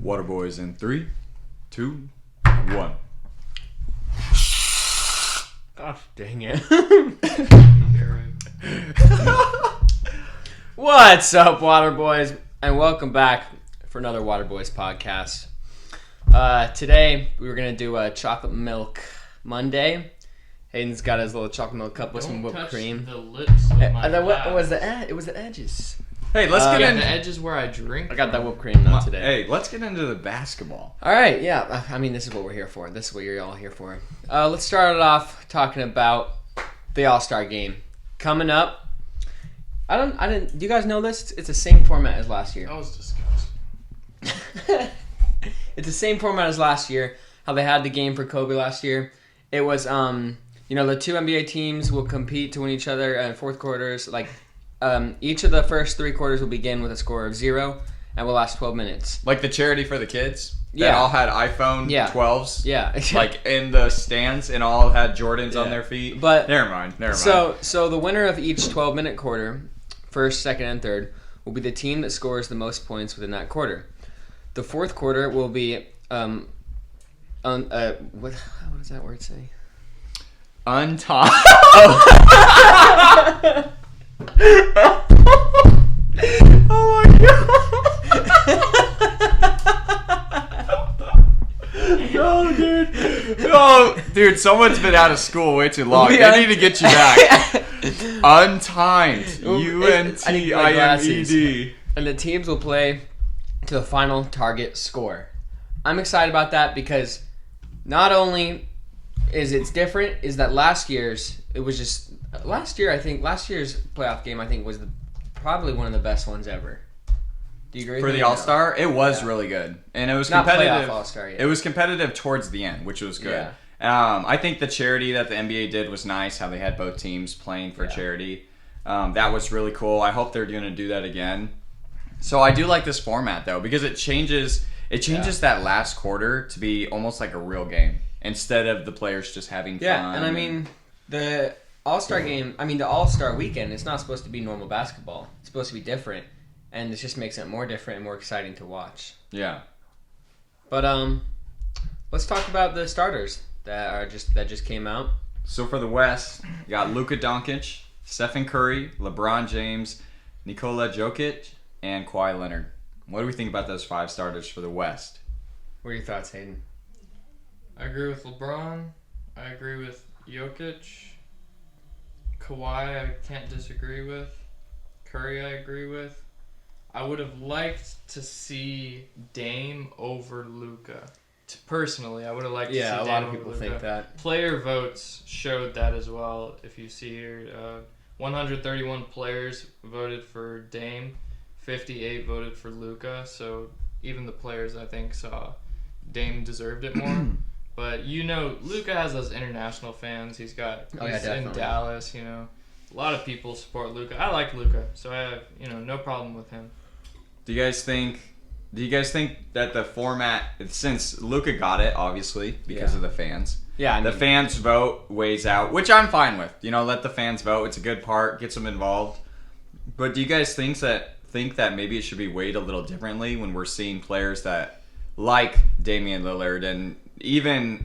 Waterboys in 3, 2, 1. Gosh, dang it. What's up, Waterboys? And welcome back for another Waterboys podcast. Today, we were going to do a chocolate milk Monday. Hayden's got his little chocolate milk cup with some whipped cream. The lips of my What was the edge? It was the edges. Hey, let's get into the edges where I drink. I got that whipped cream though today. Hey, let's get into the basketball. All right, yeah. I mean, this is what we're here for. This is what you're all here for. Let's start it off talking about the All-Star game coming up. Do you guys know this? It's the same format as last year. That was disgusting. It's the same format as last year. How they had the game for Kobe last year. It was, the two NBA teams will compete to win each other in fourth quarters. Each of the first 3 quarters will begin with a score of 0 and will last 12 minutes. Like the charity for the kids that Yeah. all had iPhone Yeah. 12s. Yeah. Like in the stands and all had Jordans on their feet. But Never mind. So the winner of each 12-minute quarter, first, second, and third, will be the team that scores the most points within that quarter. The fourth quarter will be what does that word say? Untimed. Oh my god. No, dude. Oh, dude, someone's been out of school way too long. They need to get you back. Untimed. UNTIMED. And the teams will play to the final target score. I'm excited about that because not only is it's different, is that last year's playoff game I think was probably one of the best ones ever. Do you agree? For the All-Star, it was really good. And it was not competitive. Playoff All-Star yet. It was competitive towards the end, which was good. Yeah. I think the charity that the NBA did was nice, how they had both teams playing for charity. That was really cool. I hope they're going to do that again. So I do like this format, though, because it changes that last quarter to be almost like a real game instead of the players just having fun. Yeah, and I mean, the All-Star game, the All-Star weekend, it's not supposed to be normal basketball. It's supposed to be different, and it just makes it more different and more exciting to watch. Yeah. But let's talk about the starters that just came out. So for the West, you got Luka Doncic, Stephen Curry, LeBron James, Nikola Jokic, and Kawhi Leonard. What do we think about those 5 starters for the West? What are your thoughts, Hayden? I agree with LeBron. I agree with Jokic. Kawhi, I can't disagree with. Curry, I agree with. I would have liked to see Dame over Luka. Personally, I would have liked to see Dame over Luka. Yeah, a lot of people think that. Player votes showed that as well. If you see here, 131 players voted for Dame. 58 voted for Luka, so even the players I think saw Dame deserved it more. But Luka has those international fans. He's in Dallas. A lot of people support Luka. I like Luka, so I have no problem with him. Do you guys think that the format, since Luka got it obviously because of the fans? Yeah, the fans vote weighs out, which I'm fine with. Let the fans vote. It's a good part, gets them involved. But do you guys think that maybe it should be weighed a little differently when we're seeing players that like Damian Lillard, and even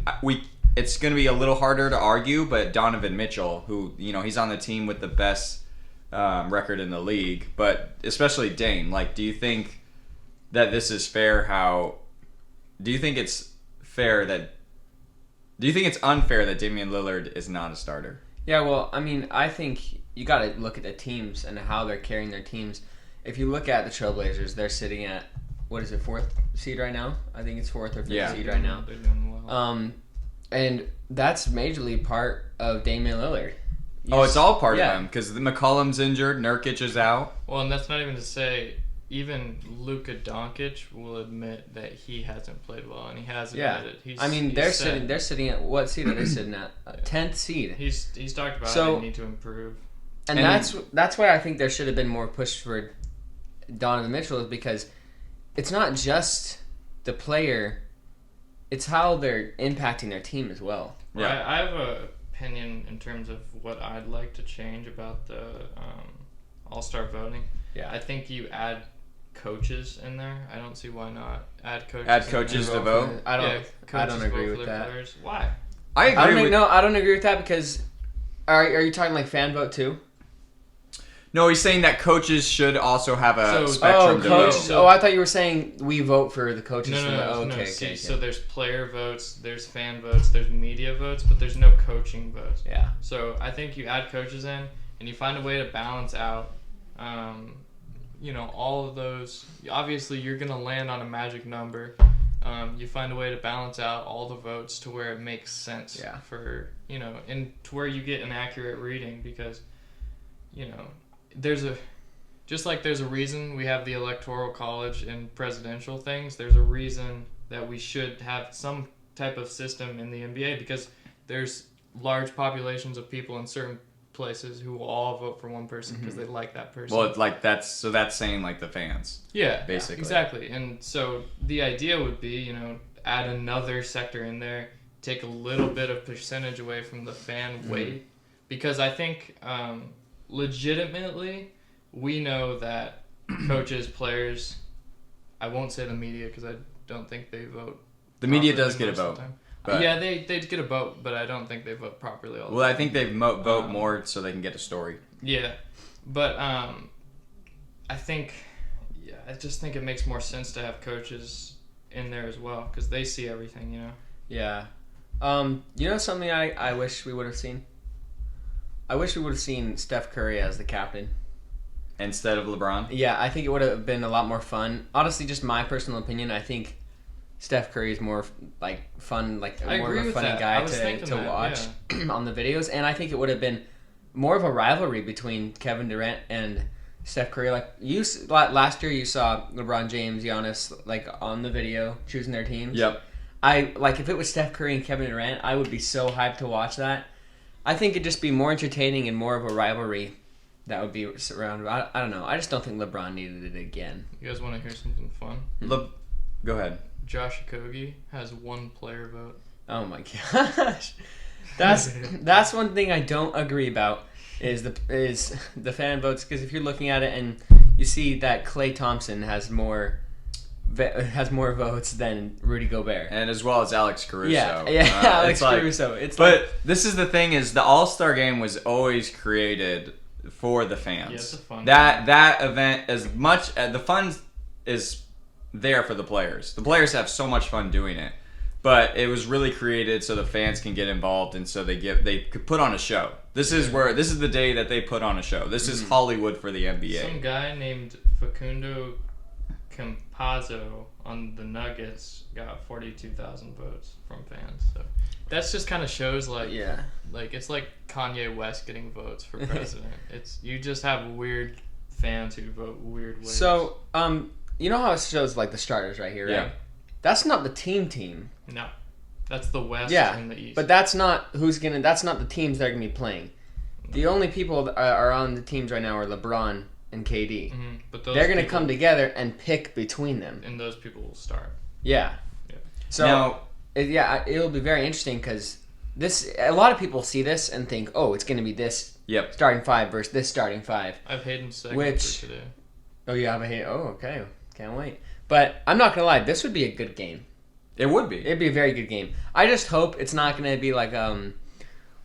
it's going to be a little harder to argue, but Donovan Mitchell, who he's on the team with the best record in the league, but especially Dame. Do you think that this is fair? Do you think it's unfair that Damian Lillard is not a starter? Yeah, well, I think you got to look at the teams and how they're carrying their teams. If you look at the Trailblazers, they're sitting at, 4th seed right now? I think it's 4th or 5th seed right now. They're doing well. And that's majorly part of Damian Lillard. It's all part of him because McCollum's injured, Nurkic is out. Well, and that's not even to say even Luka Doncic will admit that he hasn't played well, and he has admitted. They're sitting at what seed are they sitting at? 10th seed. He's talked about how they need to improve. And that's why I think there should have been more push for Donovan Mitchell, is because it's not just the player, it's how they're impacting their team as well. Yeah, I have an opinion in terms of what I'd like to change about the All-Star voting. Yeah, I think you add coaches in there. I don't see why not add coaches. Add coaches to vote. I don't coaches agree vote with for their that. players. Why? I agree. I don't agree with that because are you talking like fan vote too? No, he's saying that coaches should also have a So- spectrum to coach. vote. So- I thought you were saying we vote for the coaches. No. Okay. See, so there's player votes, there's fan votes, there's media votes, but there's no coaching votes. Yeah. So I think you add coaches in, and you find a way to balance out, all of those. Obviously, you're gonna land on a magic number. You find a way to balance out all the votes to where it makes sense. Yeah. For and to where you get an accurate reading because, there's a reason we have the electoral college and presidential things. There's a reason that we should have some type of system in the NBA because there's large populations of people in certain places who will all vote for one person because they like that person. Well, it's like that's saying like the fans. Yeah, basically. exactly. And so the idea would be, add another sector in there, take a little bit of percentage away from the fan weight, because I think legitimately we know that coaches, players, I won't say the media because I don't think they vote. The media does properly get a most of vote. the time. But, Yeah, they get a vote, but I don't think they vote properly all the well, time. I think they vote more so they can get a story. Yeah, but I just think it makes more sense to have coaches in there as well because they see everything, Yeah. Something I wish we would have seen? I wish we would have seen Steph Curry as the captain. Instead of LeBron? Yeah, I think it would have been a lot more fun. Honestly, just my personal opinion, I think Steph Curry is more like fun, like I more agree of a with funny that. I guy was thinking to that, watch on the videos, and I think it would have been more of a rivalry between Kevin Durant and Steph Curry. Like last year, you saw LeBron James, Giannis, like on the video choosing their teams. Yep. If it was Steph Curry and Kevin Durant, I would be so hyped to watch that. I think it'd just be more entertaining and more of a rivalry that would be surrounded. I don't know. I just don't think LeBron needed it again. You guys want to hear something fun? Go ahead. Josh Okogie has one player vote. Oh my gosh, that's one thing I don't agree about is the fan votes, because if you're looking at it and you see that Klay Thompson has more votes than Rudy Gobert. And as well as Alex Caruso. Yeah, Alex Caruso. This is the thing is the All-Star Game was always created for the fans. Yeah, it's a fun that event, as much the fun is there for the players. The players have so much fun doing it, but it was really created so the fans can get involved and so they could put on a show. This is the day that they put on a show. This is Hollywood for the NBA. Some guy named Facundo Campazzo on the Nuggets got 42,000 votes from fans. So that's just kind of shows like it's like Kanye West getting votes for president. You just have weird fans who vote weird ways. So, you know how it shows like the starters right here, right? Yeah. That's not the team. No, that's the West Yeah, and the East. but that's not that's not the teams that are gonna be playing. The only people that are on the teams right now are LeBron and KD. Mm-hmm. But They're gonna come together and pick between them. and those people will start. Yeah. Yeah. So Now, it'll be very interesting because a lot of people see this and think, oh, it's gonna be this yep. starting five versus this starting five. I've Hayden's segment Which- for today. Oh, you have a hate. Oh, okay. Can't wait. But I'm not gonna lie, this would be a good game. It would be. It'd be a very good game. I just hope it's not gonna be like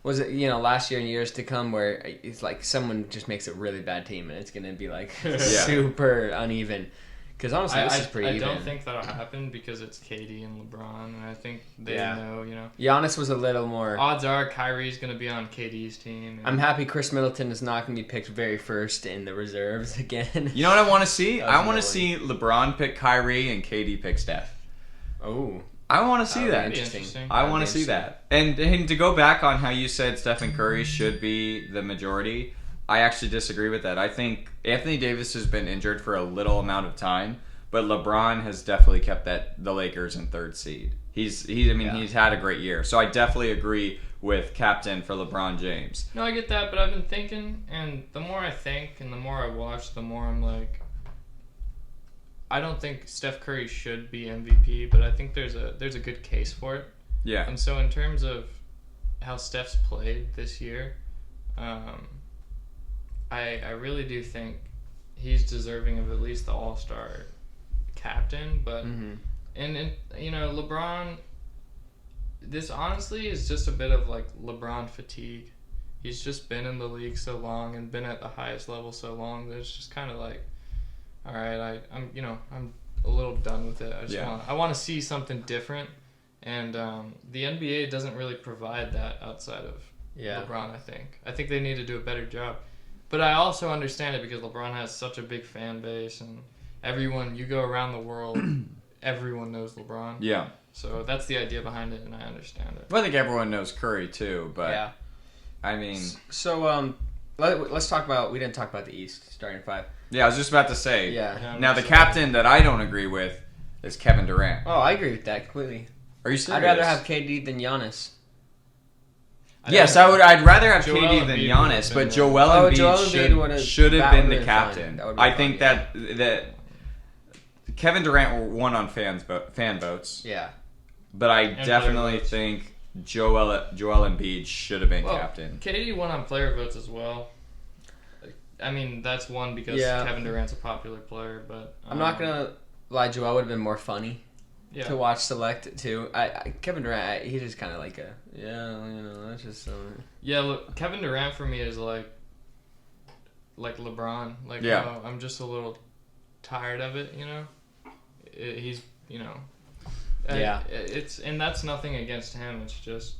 was it last year and years to come where it's like someone just makes a really bad team and it's gonna be like super uneven. Because honestly, this is pretty even. I don't think that'll happen because it's KD and LeBron, and I think they know. Giannis was a little more. Odds are Kyrie's gonna be on KD's team. I'm happy Chris Middleton is not gonna be picked very first in the reserves again. You know what I want to see? I want to Definitely. see LeBron pick Kyrie and KD pick Steph. Oh, I want to see That'd that. be interesting. I That'd want be to see interesting. that. And to go back on how you said Stephen Curry should be the majority, I actually disagree with that. I think Anthony Davis has been injured for a little amount of time, but LeBron has definitely kept the Lakers in third seed. He's had a great year. So I definitely agree with captain for LeBron James. No, I get that, but I've been thinking, and the more I think and the more I watch, the more I'm like, I don't think Steph Curry should be MVP, but I think there's a good case for it. Yeah. And so in terms of how Steph's played this year, I really do think he's deserving of at least the All-Star captain. But and LeBron. This honestly is just a bit of like LeBron fatigue. He's just been in the league so long and been at the highest level so long that it's just kind of like, all right, I'm a little done with it. I want to see something different, and the NBA doesn't really provide that outside of LeBron. I think they need to do a better job, but I also understand it because LeBron has such a big fan base, and you go around the world, everyone knows LeBron. Yeah. So that's the idea behind it, and I understand it. Well, I think everyone knows Curry too, but yeah. I mean, so let's talk about. We didn't talk about the East starting five. Yeah, I was just about to say. Yeah. Now the captain that I don't agree with is Kevin Durant. Oh, I agree with that completely. Are you serious? I'd rather have KD than Giannis. Yes, I would. I'd rather have Joel KD than Embiid Giannis, but Joel Embiid should have been the fine. captain. That would be I fine, think that Kevin Durant won on fan votes. Yeah. But I And definitely player votes. think Joel Embiid should have been Well, captain. KD won on player votes as well. I mean, that's one because Kevin Durant's a popular player, but I'm not gonna lie. Joel would have been more funny to watch select too. Kevin Durant, he's just kind of like that's just. Yeah, look, Kevin Durant for me is like LeBron. I'm just a little tired of it. He's and that's nothing against him. It's just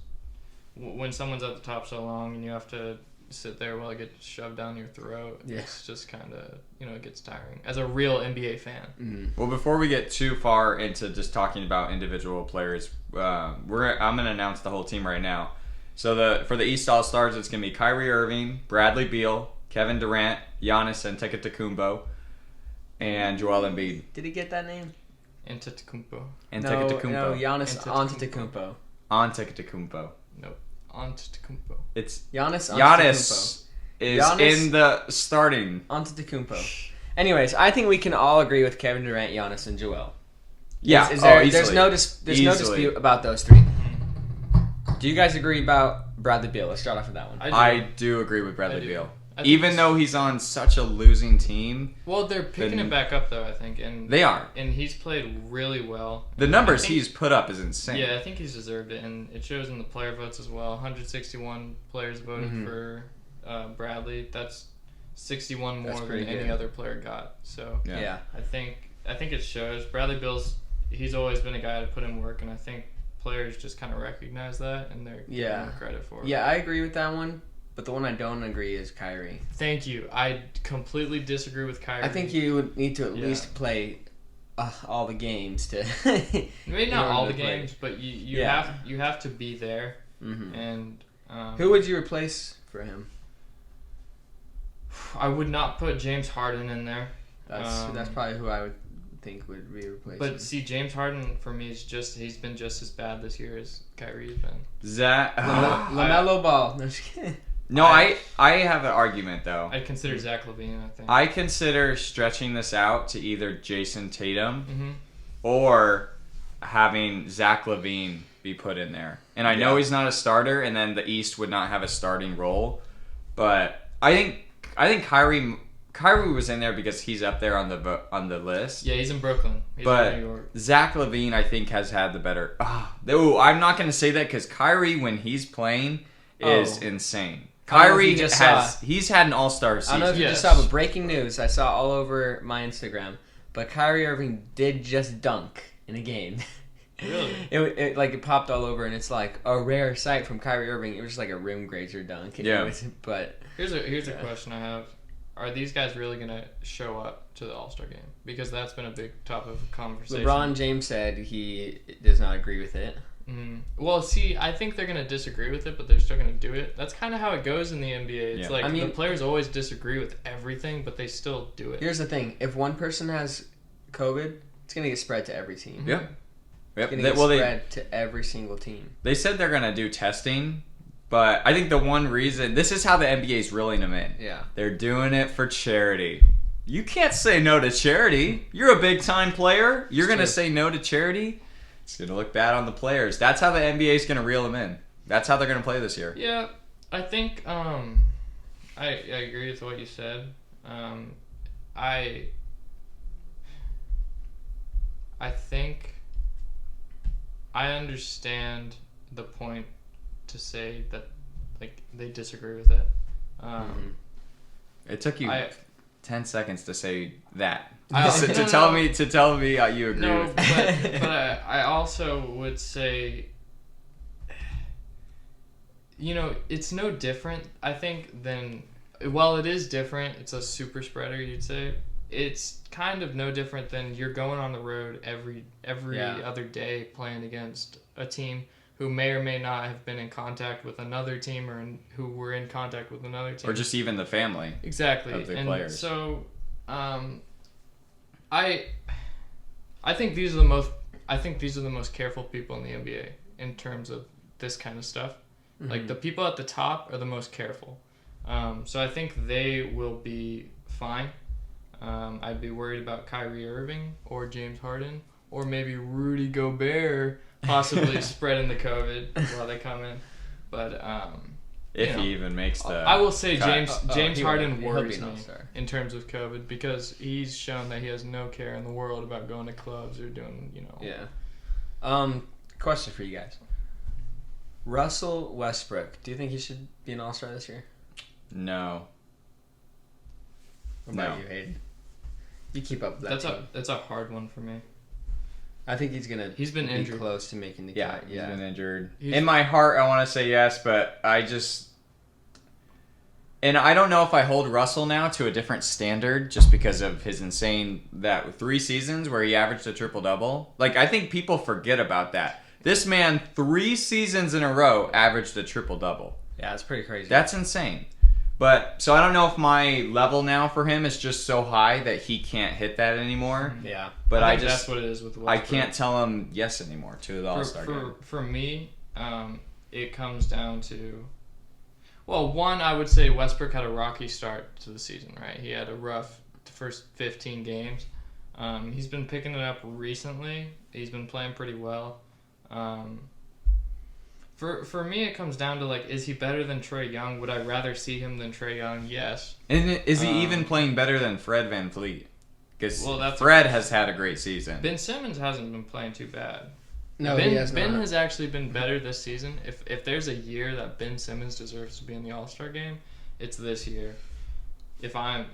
when someone's at the top so long and you have to sit there while it gets shoved down your throat. Yeah. It's just kind of it gets tiring as a real NBA fan. Mm-hmm. Well, before we get too far into just talking about individual players, I'm gonna announce the whole team right now. So for the East All Stars, it's gonna be Kyrie Irving, Bradley Beal, Kevin Durant, Giannis Antetokounmpo, and Joel Embiid. Did he get that name? Antetokounmpo. No, Giannis Antetokounmpo. Antetokounmpo. Nope. Antetokounmpo. It's Giannis is in the starting. Antetokounmpo. Anyways, I think we can all agree with Kevin Durant, Giannis, and Joel. Yeah, there's no dispute about those three. Do you guys agree about Bradley Beal? Let's start off with that one. I do agree with Bradley Beal. Even though he's on such a losing team. Well, they're picking it back up, though, I think. And they are. And he's played really well. The numbers he's put up is insane. Yeah, I think he's deserved it. And it shows in the player votes as well. 161 players voted for Bradley. That's 61 more than any other player got. So, yeah. I think it shows. Bradley Beal's, he's always been a guy to put in work, and I think players just kind of recognize that, and they're giving him credit for it. Yeah, I agree with that one. But the one I don't agree is Kyrie. Thank you. I completely disagree with Kyrie. I think you would need to at least play all the games to. Maybe not all the games, but you have to be there. Mm-hmm. And who would you replace for him? I would not put James Harden in there. That's probably who I would think would be replaced. But see, James Harden for me is he's been just as bad this year as Kyrie's been. LaMelo Ball. No, just kidding. No, I have an argument, though. I'd consider Zach LaVine, I think. I consider stretching this out to either Jason Tatum or having Zach LaVine be put in there. And I know he's not a starter, and then the East would not have a starting role. But I think Kyrie was in there because he's up there on the list. Yeah, he's in Brooklyn. He's but in New York. Zach LaVine, I think, has had the better... I'm not going to say that because Kyrie, when he's playing, is insane. Kyrie he's had an all-star season. I don't know if you just saw, but breaking news, I saw all over my Instagram, but Kyrie Irving did just dunk in a game. Really? It popped all over, and it's like a rare sight from Kyrie Irving. It was just like a rim grazer dunk. But here's a question I have. Are these guys really going to show up to the All-Star game? Because that's been a big topic of conversation. LeBron James said he does not agree with it. Mm-hmm. Well, see, I think they're going to disagree with it, but they're still going to do it. That's kind of how it goes in the NBA. It's the players always disagree with everything, but they still do it. Here's the thing. If one person has COVID, it's going to get spread to every team. Yeah. It's going to get spread to every single team. They said they're going to do testing, but I think the one reason... This is how the NBA is reeling them in. Yeah. They're doing it for charity. You can't say no to charity. You're a big-time player. You're going to say no to charity? It's going to look bad on the players. That's how the NBA is going to reel them in. That's how they're going to play this year. I think I agree with what you said. I think I understand the point to say that like they disagree with it. It took you 10 seconds to say that. No, tell me you agree No, with it. but I also would say, it's no different, I think, than, while it is different, it's a super spreader, you'd say, it's kind of no different than you're going on the road every other day playing against a team who may or may not have been in contact with another team or who were in contact with another team. Or just even the family. Exactly. Of the and players. So, I think these are the most careful people in the NBA in terms of this kind of stuff. Mm-hmm. Like the people at the top are the most careful. So I think they will be fine. I'd be worried about Kyrie Irving or James Harden or maybe Rudy Gobert possibly spreading the COVID while they come in. But if he even makes the I will say James Harden he'll worries be an me all-star. in terms of COVID because he's shown that he has no care in the world about going to clubs or doing, Yeah. Question for you guys. Russell Westbrook, do you think he should be an all-star this year? No. What about you, Hayden? You keep up with that. That's a hard one for me. I think he's been be injured. Close to making the cut. He's been injured. He's- In my heart, I want to say yes, but and I don't know if I hold Russell now to a different standard just because of his insane 3 seasons where he averaged a triple-double. Like, I think people forget about that. This man, 3 seasons in a row, averaged a triple-double. Yeah, it's pretty crazy. That's insane. But, so I don't know if my level now for him is just so high that he can't hit that anymore. Yeah. But I think that's what it is with Westbrook. I can't tell him yes anymore to the All-Star game. For me, it comes down to, well, one, I would say Westbrook had a rocky start to the season, right? He had a rough first 15 games. He's been picking it up recently. He's been playing pretty well. For me, it comes down to, like, is he better than Trae Young? Would I rather see him than Trae Young? Yes. Is he even playing better than Fred VanVleet? Because Well, Fred has had a great season. Ben Simmons hasn't been playing too bad. No, Ben, he has Ben not. has actually been better this season. If there's a year that Ben Simmons deserves to be in the All-Star game, it's this year. I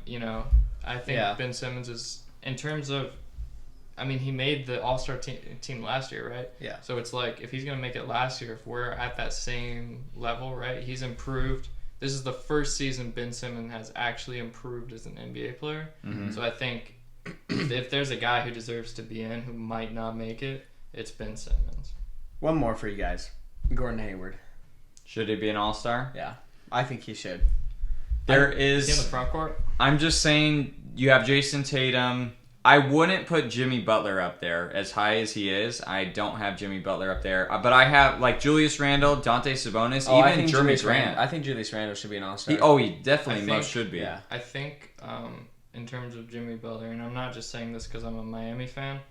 think Ben Simmons is, in terms of, he made the All-Star team last year, right? Yeah. So it's like, if he's going to make it last year, if we're at that same level, right, he's improved. This is the first season Ben Simmons has actually improved as an NBA player. Mm-hmm. So I think if there's a guy who deserves to be in who might not make it, it's Ben Simmons. One more for you guys. Gordon Hayward. Should he be an All-Star? Yeah. I think he should. Is he in the front court? I'm just saying, you have Jason Tatum. I wouldn't put Jimmy Butler up there as high as he is. I don't have Jimmy Butler up there. But I have, like, Julius Randle, Dante Sabonis, even Jeremy Grant. I think Julius Randle should be an All-Star. He definitely should be. Yeah. I think, in terms of Jimmy Butler, and I'm not just saying this because I'm a Miami fan,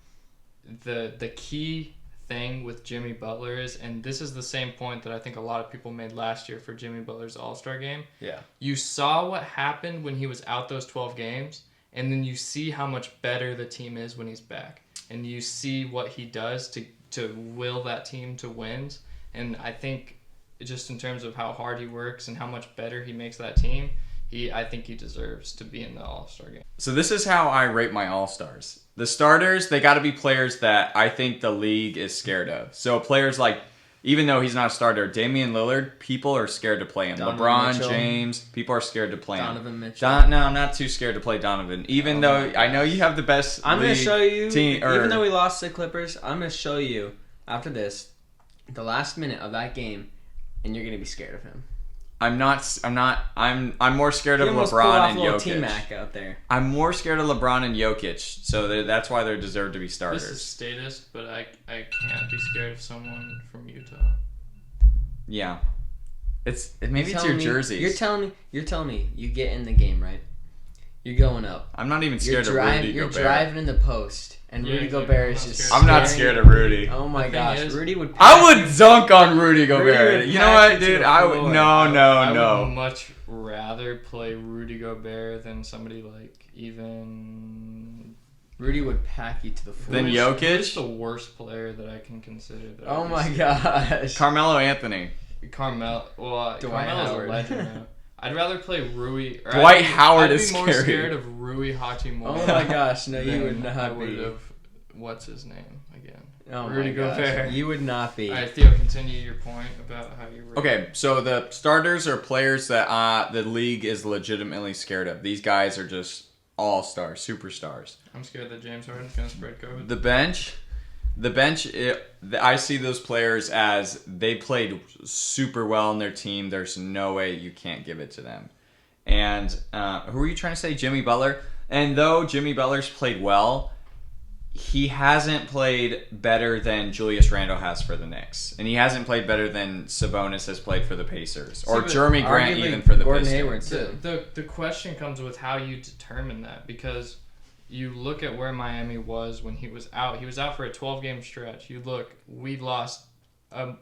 the key thing with Jimmy Butler is, and this is the same point that I think a lot of people made last year for Jimmy Butler's All-Star game. Yeah. You saw what happened when he was out those 12 games, and then you see how much better the team is when he's back. And you see what he does to will that team to wins. And I think just in terms of how hard he works and how much better he makes that team, I think he deserves to be in the All-Star game. So this is how I rate my All-Stars. The starters, they got to be players that I think the league is scared of. So players like, even though he's not a starter, Damian Lillard, people are scared to play him. Donovan LeBron Mitchell. James, people are scared to play him. Donovan Mitchell. No, I'm not too scared to play Donovan. Even though I know you have the best I'm going to show you, team, even though we lost to the Clippers, I'm going to show you, after this, the last minute of that game, and you're going to be scared of him. I'm more scared of He almost pulled LeBron off and a little Jokic. T-Mac out there. I'm more scared of LeBron and Jokic, so that's why they deserve to be starters. This is statist, but I can't be scared of someone from Utah. Yeah. Maybe it's your jersey. You're telling me you get in the game, right? You're going up. I'm not even scared of Rudy You're Gobert. driving in the post, And Yeah, Rudy exactly. Gobert is just. I'm not scared of Rudy. Oh my The thing gosh, is, Rudy would. I would dunk on Rudy Gobert. would You know pack what, you to dude? the I would. floor. I would No. much rather play Rudy Gobert than somebody like even. Rudy would pack you to the floor. Then Who's Jokic? the worst player that I can consider? That Oh I my can gosh. Carmelo Anthony. Carmelo. Well, Dwight Carmelo's Howard. a legend now. I'd rather play Rui. Or Dwight Howard I'd is be more scary. scared of Rui Hachimura. Oh my gosh, no, you than would I not would be. have. What's his name again? Oh Rudy my gosh, Gobert. you would not be. All right, Theo, continue your point about how you. Rate. Okay, so the starters are players that the league is legitimately scared of. These guys are just all-stars, superstars. I'm scared that James Harden's gonna spread COVID. The bench, I see those players as they played super well in their team. There's no way you can't give it to them. And who are you trying to say? Jimmy Butler? And though Jimmy Butler's played well, he hasn't played better than Julius Randle has for the Knicks. And he hasn't played better than Sabonis has played for the Pacers. Or but Jeremy Grant arguably even for the Gordon Pistons. Hayward, too. The question comes with how you determine that, because you look at where Miami was when he was out. He was out for a 12-game stretch. You look, we lost a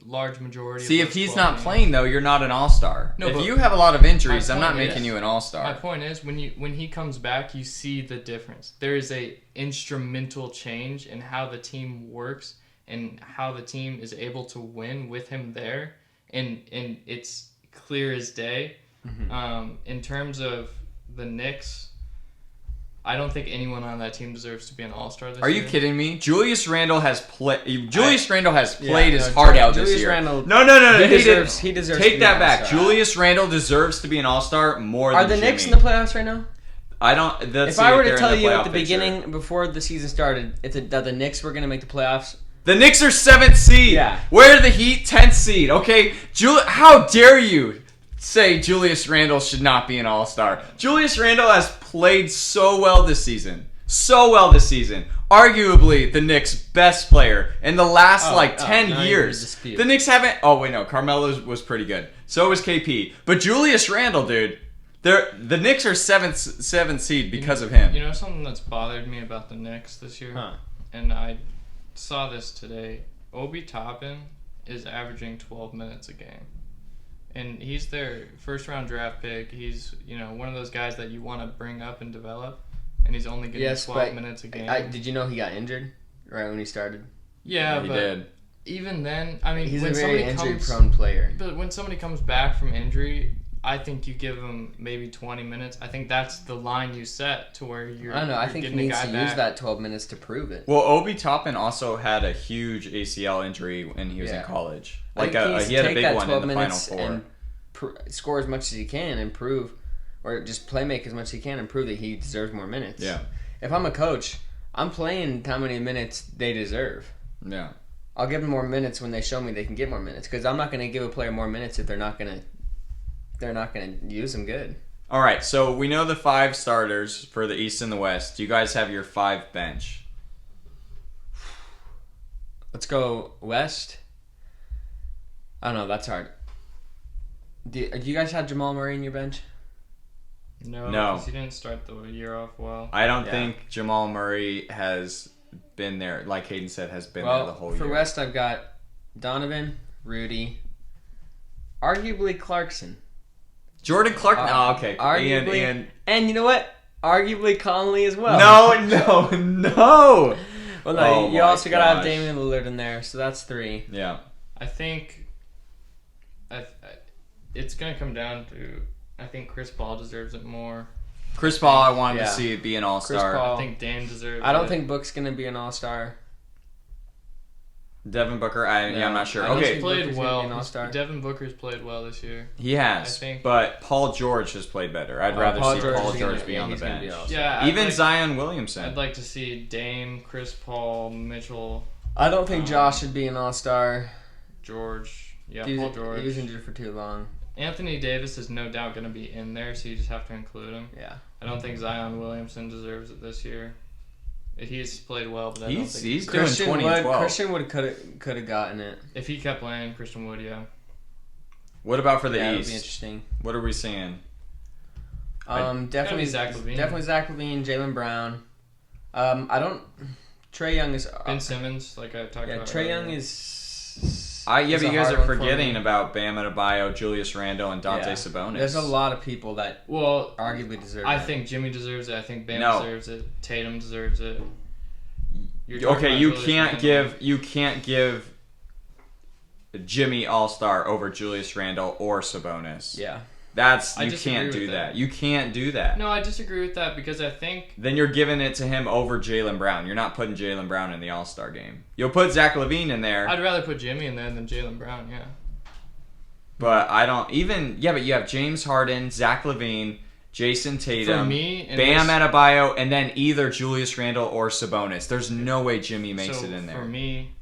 large majority. See, of if those he's 12 not games. playing, though, you're not an all-star. No, if but you have a lot of injuries, my I'm not point making is- you an My all-star. point is, when he comes back, you see the difference. There is a instrumental change in how the team works and how the team is able to win with him there, and it's clear as day. In terms of the Knicks, I don't think anyone on that team deserves to be an all-star this year. Are you kidding me? Julius Randle has played. Julius Randle has Yeah, played his no, heart out Julius this year. Randle- No. He He deserves to Take be that an back. all-star. Julius Randle deserves to be an all-star more Are than the Knicks in Jimmy. the playoffs right now? I don't. If I were to tell you at the beginning, before the season started, that the Knicks were going to make the playoffs, the Knicks are 7th seed. Yeah. Where are the Heat? 10th seed. Okay. How dare you say Julius Randle should not be an all-star? Julius Randle has played so well this season. Arguably the Knicks' best player in the last 10 not even years. dispute. The Knicks haven't. Oh wait, no. Carmelo was pretty good. So was KP. But Julius Randle, dude, the Knicks are seventh seed because of him. You know something that's bothered me about the Knicks this year? Huh. And I saw this today. Obi Toppin is averaging 12 minutes a game. And he's their first-round draft pick. He's, one of those guys that you want to bring up and develop. And he's only getting 12 minutes a game. Did you know he got injured right when he started? Yeah, he but did. even then, I mean, He's when a very somebody injury-prone player. But when somebody comes back from injury, I think you give him maybe 20 minutes. I think that's the line you set to where you're. I don't know. I you're think he getting a needs guy to back. use that 12 minutes to prove it. Well, Obi Toppin also had a huge ACL injury when he was in college. I think he needs He to had a take big that one 12 in the Final minutes Four. and score as much as he can and prove, or just play make as much as he can and prove that he deserves more minutes. Yeah. If I'm a coach, I'm playing how many minutes they deserve. Yeah. I'll give them more minutes when they show me they can get more minutes, because I'm not going to give a player more minutes if they're not going to use them good. All right, so we know the 5 starters for the East and the West. Do you guys have your 5 bench? Let's go West. I don't know. That's hard. Do you guys have Jamal Murray in your bench? No, No. because he didn't start the year off well. I don't Yeah. think Jamal Murray has been there, like Hayden said, has been there the whole year. For West, I've got Donovan, Rudy, arguably Clarkson. Jordan Clark. Okay. Arguably, Ian. and you know what? Arguably Conley as well. No. Well, no, Oh you my also got to have gosh. Damian Lillard in there, so that's 3. Yeah. I think it's going to come down to, I think Chris Paul deserves it more. Chris Paul, I wanted Yeah. to see be an all-star. Paul. I think Dame deserves it. I don't think Book's going to be an all-star. Devin Booker, I'm not sure. I don't He's Okay, think played Booker's gonna be an well. all-star. Devin Booker's played well this year. he has, I think- but Paul George has played better. I'd rather Paul see George Paul is George gonna- be yeah, on the he's gonna be bench. all-star. Yeah, Even Zion Williamson. I'd like to see Dame, Chris Paul, Mitchell, I don't think Josh should be an all-star. George. Yeah, He Paul was George. injured for too long. Anthony Davis is no doubt going to be in there, so you just have to include him. Yeah. I don't think Zion Williamson deserves it this year. He's played well, but I don't He's think doing 2012. Christian Wood could have gotten it. if he kept playing, Christian Wood, yeah. What about for the Yeah, it would be East? interesting. What are we seeing? Definitely Zach LaVine. Definitely Zach LaVine, Jaylen Brown. I don't. Trae Young is Ben Simmons, like I talked about. Trae Young earlier. is. But you a guys hard are one for forgetting me. about Bam Adebayo, Julius Randle, and Dante Yeah. Sabonis. There's a lot of people that Well, arguably deserve. I it. think Jimmy deserves it. I think Bam No. deserves it. Tatum deserves it. You're talking Okay, about you Julius can't Randle. give Jimmy All-Star over Julius Randle or Sabonis. Yeah. You disagree can't with do that. that. You can't do that. No, I disagree with that because I think Then you're giving it to him over Jaylen Brown. You're not putting Jaylen Brown in the All-Star game. You'll put Zach LaVine in there, I'd rather put Jimmy in there than Jaylen Brown. Yeah. but I don't even. Yeah, but you have James Harden, Zach LaVine, Jason Tatum, For me, in Bam this- Adebayo, and then either Julius Randle or Sabonis. There's no way Jimmy makes So it in there. For me,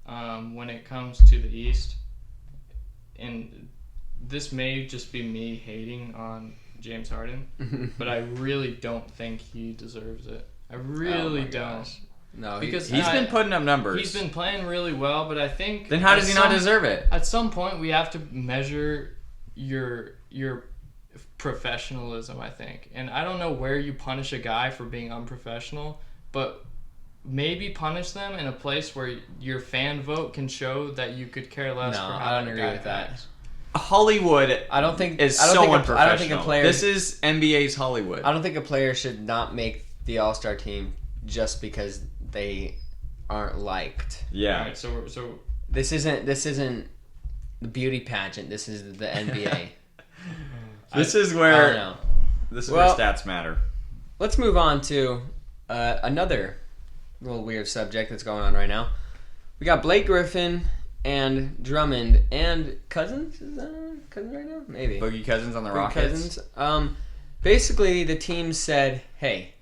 when it comes to the East, and this may just be me hating on James Harden, but I really don't think he deserves it. I really Oh my don't. gosh. No, Because He's been putting up numbers. He's been playing really well, but I think Then how does at he not some- deserve it? At some point, we have to measure your professionalism, I think. And I don't know where you punish a guy for being unprofessional, but maybe punish them in a place where your fan vote can show that you could care less No, for I how don't that agree guy with that. acts. Hollywood I don't think is I don't so think unprofessional. I don't think a player. This is NBA's Hollywood. I don't think a player should not make the All-Star team just because they aren't liked. Yeah. All right, so This isn't the beauty pageant. This is the NBA. This is I don't where know. this is Well- where stats matter. Let's move on to another little weird subject that's going on right now. We got Blake Griffin and Drummond and Cousins. Is that Cousins right now? Maybe. Boogie Cousins on the Boogie Rockets. Cousins. Basically, the team said, "Hey,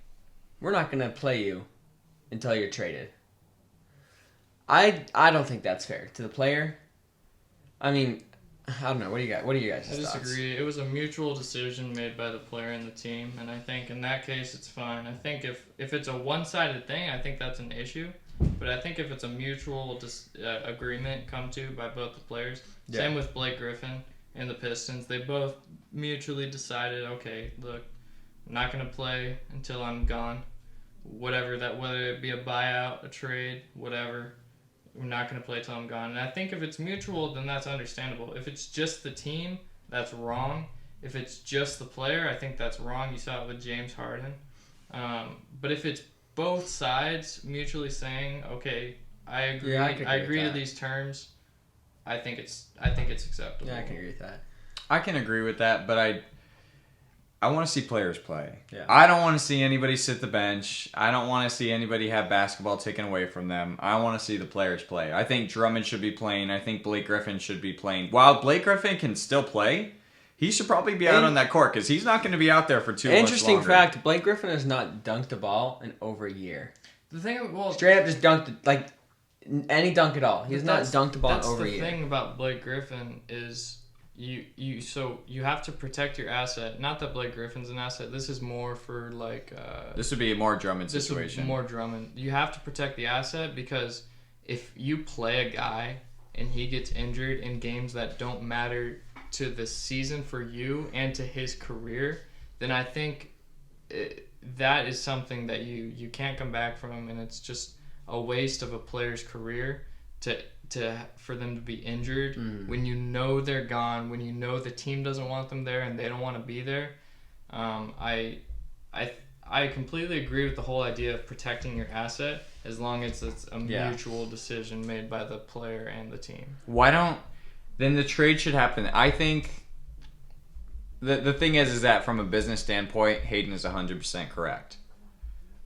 we're not going to play you until you're traded." I don't think that's fair to the player. I mean, I don't know. What do you got? What are you guys' I thoughts? disagree. It was a mutual decision made by the player and the team, and I think in that case it's fine. I think if it's a one-sided thing, I think that's an issue. But I think if it's a mutual agreement come to by both the players, same with Blake Griffin and the Pistons, they both mutually decided, okay, look, I'm not going to play until I'm gone. Whatever that, whether it be a buyout, a trade, whatever, we're not going to play till I'm gone. And I think if it's mutual, then that's understandable. If it's just the team, that's wrong. If it's just the player, I think that's wrong. You saw it with James Harden. But if it's both sides mutually saying, okay, I agree, Yeah, I can I agree agree with to that. these terms, I think it's acceptable. Yeah, I can agree with that. I can agree with that, but I want to see players play. Yeah. I don't want to see anybody sit the bench. I don't want to see anybody have basketball taken away from them. I want to see the players play. I think Drummond should be playing. I think Blake Griffin should be playing. While Blake Griffin can still play, he should probably be out And- on that court because he's not going to be out there for too much Interesting longer. fact: Blake Griffin has not dunked a ball in over a year. The thing, well, Straight up, just dunked it, like any dunk at all. He's But not that's- dunked a ball in That's over a the year. thing about Blake Griffin is you have to protect your asset. Not that Blake Griffin's an asset. This is more for like This would be a more Drummond this is situation. more Drummond. You have to protect the asset because if you play a guy and he gets injured in games that don't matter to the season for you and to his career, then I think that is something that you can't come back from, and it's just a waste of a player's career for them to be injured when you know they're gone, when you know the team doesn't want them there and they don't want to be there. I completely agree with the whole idea of protecting your asset as long as it's a mutual decision made by the player and the team. Why don't then the trade should happen? I think the thing is that from a business standpoint, Hayden is 100% correct.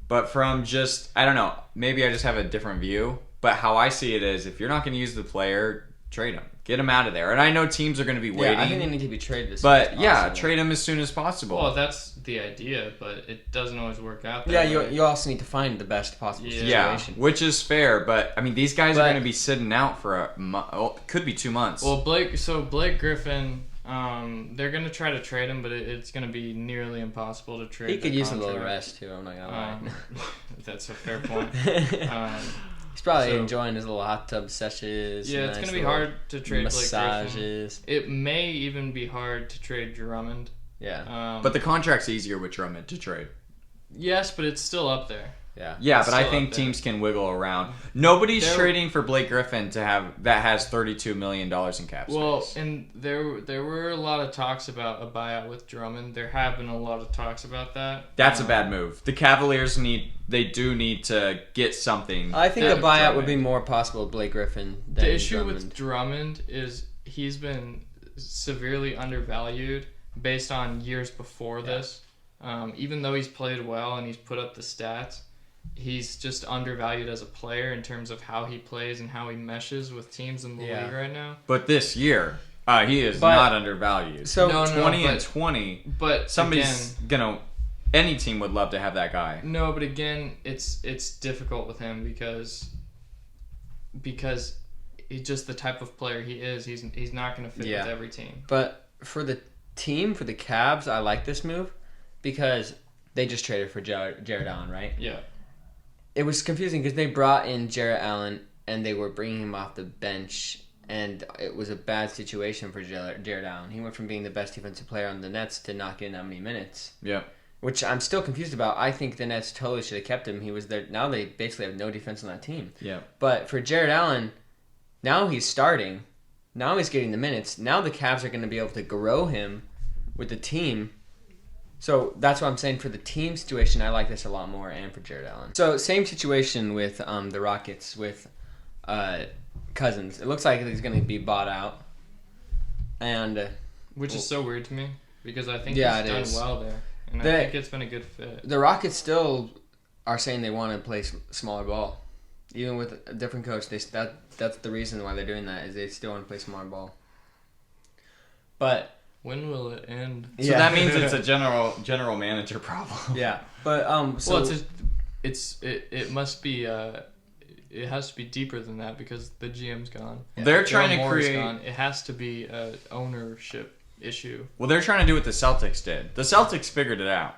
But from just, I don't know, maybe I just have a different view. But how I see it is, if you're not going to use the player, trade him. Get him out of there. And I know teams are going to be waiting. Yeah, I think they need to be traded as soon as but yeah, possible. trade him as soon as possible. Well, that's the idea, but it doesn't always work out that Yeah, way. you also need to find the best possible yeah, situation. which is fair. But I mean, these guys are But- going to be sitting out for a could be 2 months. Well, Blake Griffin, they're going to try to trade him, but it's going to be nearly impossible to trade He could the use a little contract. rest too. I'm not gonna lie. That's a fair point. He's probably so- enjoying his little hot tub sessions. Yeah, it's nice going to be little hard to trade Blake Griffin. massages. It may even be hard to trade Drummond. Yeah, but the contract's easier with Drummond to trade. Yes, but it's still up there. Yeah. Yeah, but I still think up there. teams can wiggle around. Nobody's There- trading for Blake Griffin that has $32 million in cap space. Well, and there were a lot of talks about a buyout with Drummond. There have been a lot of talks about that. That's a bad move. The Cavaliers do need to get something. I think out a of buyout would be Drummond. more possible with Blake Griffin than The issue Drummond. with Drummond is he's been severely undervalued based on years before this. Even though he's played well and he's put up the stats, he's just undervalued as a player in terms of how he plays and how he meshes with teams in the league right now. But this year, he is But- not undervalued. So No, 20 and but- 20. But Somebody's any team would love to have that guy. No, but again, it's difficult with him because he's just the type of player he is. He's not going to fit with every team. But for the team, for the Cavs, I like this move because they just traded for Jared Allen, right? Yeah. It was confusing because they brought in Jared Allen and they were bringing him off the bench, and it was a bad situation for Jared Allen. He went from being the best defensive player on the Nets to not getting that many minutes. Yeah. Which I'm still confused about. I think the Nets totally should have kept him. He was there. Now they basically have no defense on that team. Yeah. But for Jared Allen, now he's starting. Now he's getting the minutes. Now the Cavs are going to be able to grow him with the team. So that's what I'm saying. For the team situation, I like this a lot more, and for Jared Allen. So same situation with the Rockets with Cousins. It looks like he's going to be bought out. And Which is so weird to me because I think Yeah, he's it done is. well there. And I They- think it's been a good fit. the Rockets still are saying they want to play smaller ball. Even with a different coach, that's the reason why they're doing that, is they still want to play smaller ball. But When will it end? So that means it's a general manager problem. yeah. But so Well, it must be it has to be deeper than that because the GM's gone. They're trying to Daryl Morey's create. gone. It has to be a ownership issue. Well, they're trying to do what the Celtics did. The Celtics figured it out.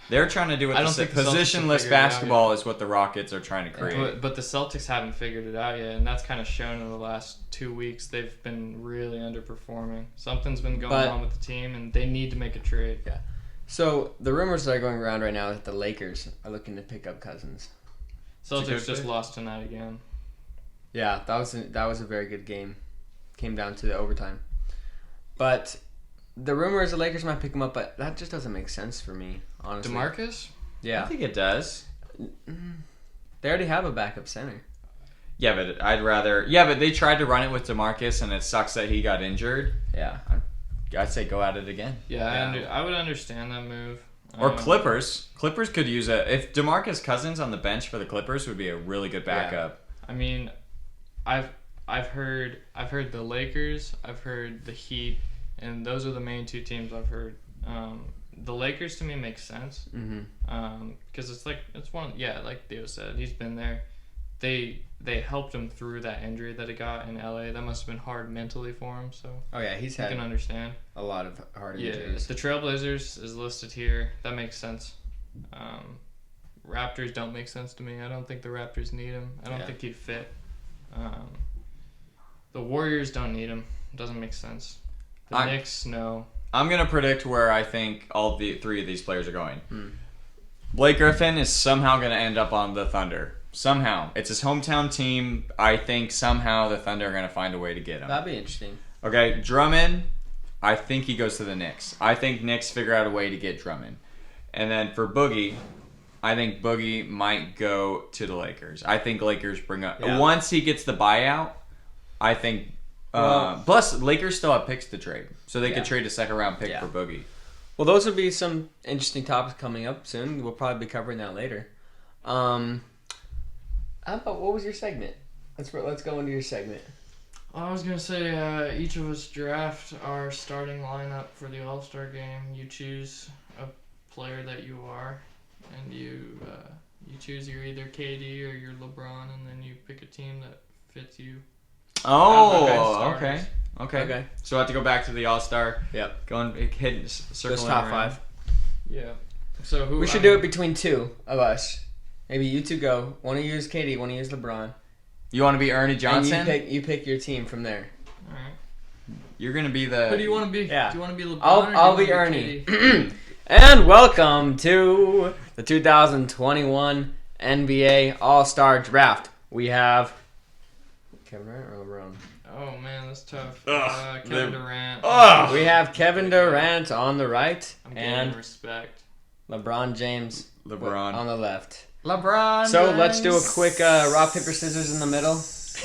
They're trying to do what I don't think the Celtics have positionless figured it out basketball is what the Rockets are trying to create. But the Celtics haven't figured it out yet, and that's kind of shown in the last 2 weeks. They've been really underperforming. Something's been going on with the team, and they need to make a trade. Yeah. So the rumors that are going around right now is that the Lakers are looking to pick up Cousins. Celtics just lost tonight again. Yeah, that was a very good game. Came down to the overtime. But the rumor is the Lakers might pick him up, but that just doesn't make sense for me, honestly. DeMarcus? I Yeah. think it does. They already have a backup center. Yeah, but I'd rather. Yeah, but they tried to run it with DeMarcus, and it sucks that he got injured. Yeah. I'd say go at it again. Yeah, I would understand that move. Or Clippers. Clippers could use it. If DeMarcus Cousins on the bench for the Clippers would be a really good backup. I mean, I've heard the Lakers, I've heard the Heat, and those are the main two teams I've heard. The Lakers to me makes sense. Mm-hmm. Because it's one. Yeah, like Theo said, he's been there. They helped him through that injury that he got in LA. That must have been hard mentally for him. So Oh yeah, he's I had can understand. a lot of hard Yeah, injuries. the Trailblazers is listed here. That makes sense. Raptors don't make sense to me. I don't think the Raptors need him. I don't think he'd fit. The Warriors don't need him. Doesn't make sense. The Knicks, no. I'm going to predict where I think all the three of these players are going. Blake Griffin is somehow going to end up on the Thunder. Somehow. It's his hometown team. I think somehow the Thunder are going to find a way to get him. That'd be interesting. Okay, Drummond, I think he goes to the Knicks. I think Knicks figure out a way to get Drummond. And then for Boogie, I think Boogie might go to the Lakers. I think Lakers bring up... Yeah. Once he gets the buyout, I think... plus, Lakers still have picks to trade. So they could trade a second-round pick for Boogie. Well, those would be some interesting topics coming up soon. We'll probably be covering that later. How about, what was your segment? Let's go into your segment. I was going to say each of us draft our starting lineup for the All-Star game. You choose a player that you are, and you choose you're either KD or you're LeBron, and then you pick a team that fits you. Oh, okay. Okay. So I have to go back to the All-Star. Yep. Going, hitting, circling Just top around. 5. Yeah. So who We should do it between two of us. Maybe you two go. One of you is KD, one of you is LeBron. You want to be Ernie Johnson? And you pick your team from there. All right. You're going to be the... Who do you want to be? Yeah. Do you want to be LeBron? I'll be Ernie. And welcome to the 2021 NBA All-Star Draft. We have Kevin Durant or LeBron? Oh man, that's tough. Ugh, Kevin Durant. Ugh. We have Kevin Durant on the right I'm getting and respect. LeBron James on the left. LeBron. So let's do a quick rock, paper, scissors in the middle.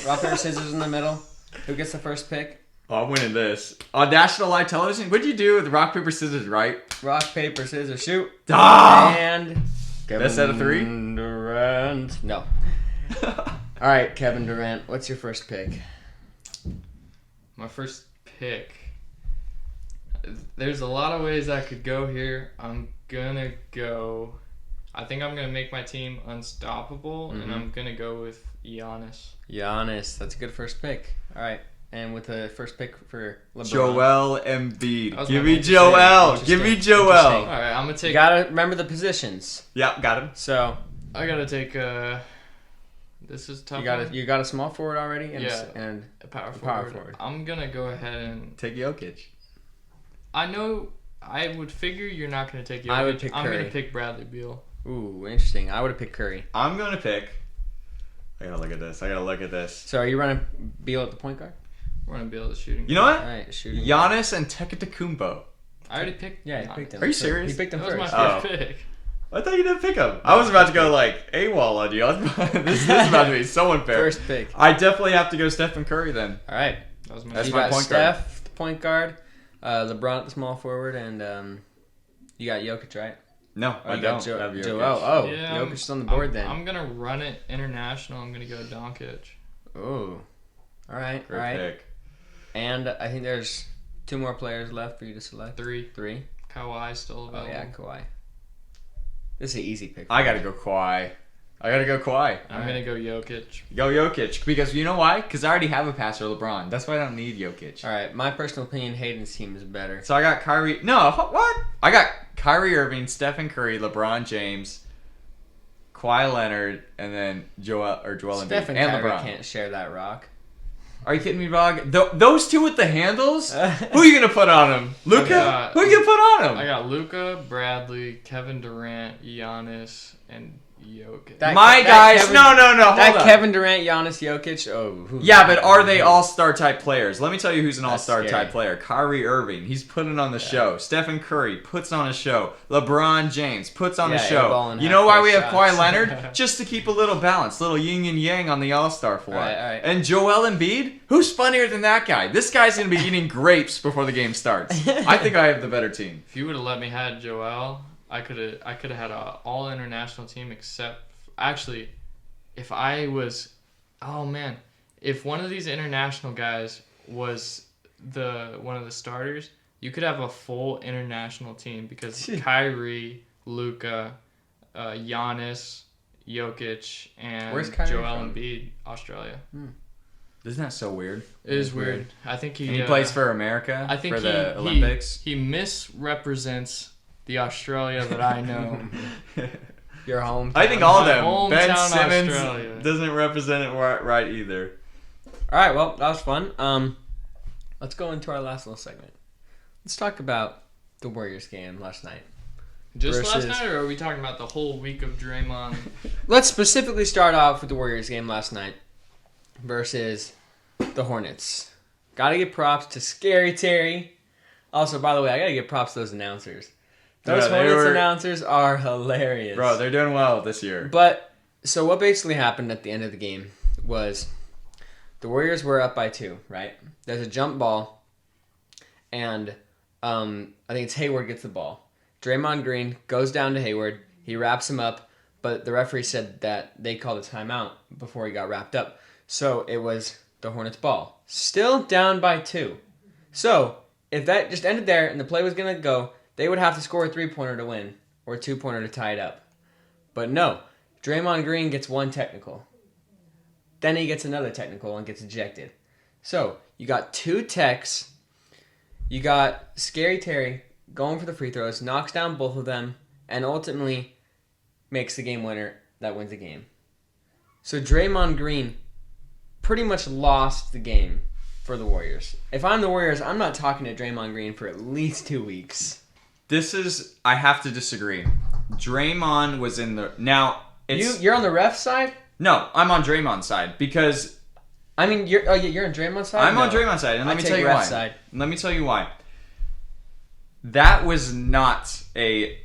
Rock, paper, scissors in the middle. Who gets the first pick? Oh, I'm winning this. On national live television, what'd you do with rock, paper, scissors, right? Rock, paper, scissors, shoot. Ah! And Best out of 3? Durant. No. All right, Kevin Durant. What's your first pick? My first pick. There's a lot of ways I could go here. I think I'm gonna make my team unstoppable, and I'm gonna go with Giannis. Giannis. That's a good first pick. All right. And with the first pick for LeBron. Joel Embiid. Give my me Joel. Interesting. Give me Joel. Interesting. All right, I'm gonna take. You gotta remember the positions. Yeah, got him. So I gotta take. This is tough. you got a small forward already, and Yeah. and a power power forward. forward. I'm gonna go ahead and. Take Jokic. I know. I would figure you're not gonna take Jokic. I would pick I'm Curry. gonna pick Bradley Beal. Ooh, interesting. I would have picked Curry. I'm going to pick. I gotta look at this. So are you running Beal at the point guard? We're gonna be able to shooting. You know what? All right, shooting. Giannis and Tekatakumbo. I already picked. Yeah, he Giannis. picked him. Are you serious? He picked him That was my first. first pick. I thought you didn't pick him. I was about to go like AWOL on you. This is about to be so unfair. First pick. I definitely have to go Stephen Curry then. All right. That was my. That's You my got point guard. Steph, the point guard, LeBron at the small forward, and you got Jokic, right? No, Oh, I you don't. got have Jokic. Joel. Oh, Yeah, Jokic is on the board then. I'm gonna run it international. I'm gonna go Doncic. Ooh. All right. Great all right. pick. And I think there's 2 more players left for you to select. 3. 3. Kawhi still Oh available. yeah, Kawhi. This is an easy pick. I gotta go Kawhi. I'm gonna go Jokic. Go Jokic. Because you know why? Because I already have a passer, LeBron. That's why I don't need Jokic. All right. My personal opinion, Hayden's team is better. So I got Kyrie. No, what? I got Kyrie Irving, Stephen Curry, LeBron James, Kawhi Leonard, and then Joel Embiid. Steph and And Kyrie LeBron. can't share that rock. Are you kidding me, Bog? Those two with the handles? Who are you gonna put on them? Luka? Who are you gonna put on I them? got Luka, Bradley, Kevin Durant, Giannis, and Jokic. That- My that guys, Kevin- no, hold That on. Kevin Durant, Giannis, Jokic. Oh, Yeah, but are they all-star type players? Let me tell you who's an That's all-star scary. type player. Kyrie Irving, he's putting on the show. Stephen Curry puts on a show. LeBron James puts on a Yeah, show. airballing You know why we have half-court Kawhi shots. Leonard? Just to keep a little balance, little yin and yang on the all-star floor. All right. And Joel Embiid, who's funnier than that guy? This guy's gonna be eating grapes before the game starts. I think I have the better team. If you would have let me have Joel, I could have had an all international team. Except actually, if I was, if one of these international guys was one of the starters, you could have a full international team because Kyrie, Luka, Giannis, Jokic, and Where's Kyrie Joel from? Embiid, Australia. Isn't that so weird? It is weird. I think And he plays for America I think for the Olympics. He misrepresents the Australia that I know. Your home. I think all of My them. Ben hometown Simmons Australia. doesn't represent it right either. All right. Well, that was fun. Let's go into our last little segment. Let's talk about the Warriors game last night. Just last Versus- night, or are we talking about the whole week of Draymond? Let's specifically start off with the Warriors game last night versus the Hornets. Gotta give props to Scary Terry. Also, by the way, I gotta give props to those announcers. Those Yeah, they Hornets were- announcers are hilarious. Bro, they're doing well this year. But, so what basically happened at the end of the game was the Warriors were up by 2, right? There's a jump ball, and I think it's Hayward gets the ball. Draymond Green goes down to Hayward. He wraps him up, but the referee said that they called a timeout before he got wrapped up. So it was the Hornets' ball. Still down by 2. So if that just ended there and the play was going to go, they would have to score a 3-pointer to win or a 2-pointer to tie it up. But no, Draymond Green gets 1 technical. Then he gets another technical and gets ejected. So you got 2 techs. You got Scary Terry going for the free throws, knocks down both of them, and ultimately makes the game winner that wins the game. So Draymond Green pretty much lost the game for the Warriors. If I'm the Warriors, I'm not talking to Draymond Green for at least 2 weeks. I have to disagree. Draymond was in the... Now, You're on the ref side? No, I'm on Draymond's side because I mean, you're on Draymond's side? I'm on Draymond's side, and let me tell you why. Side. Let me tell you why. That was not they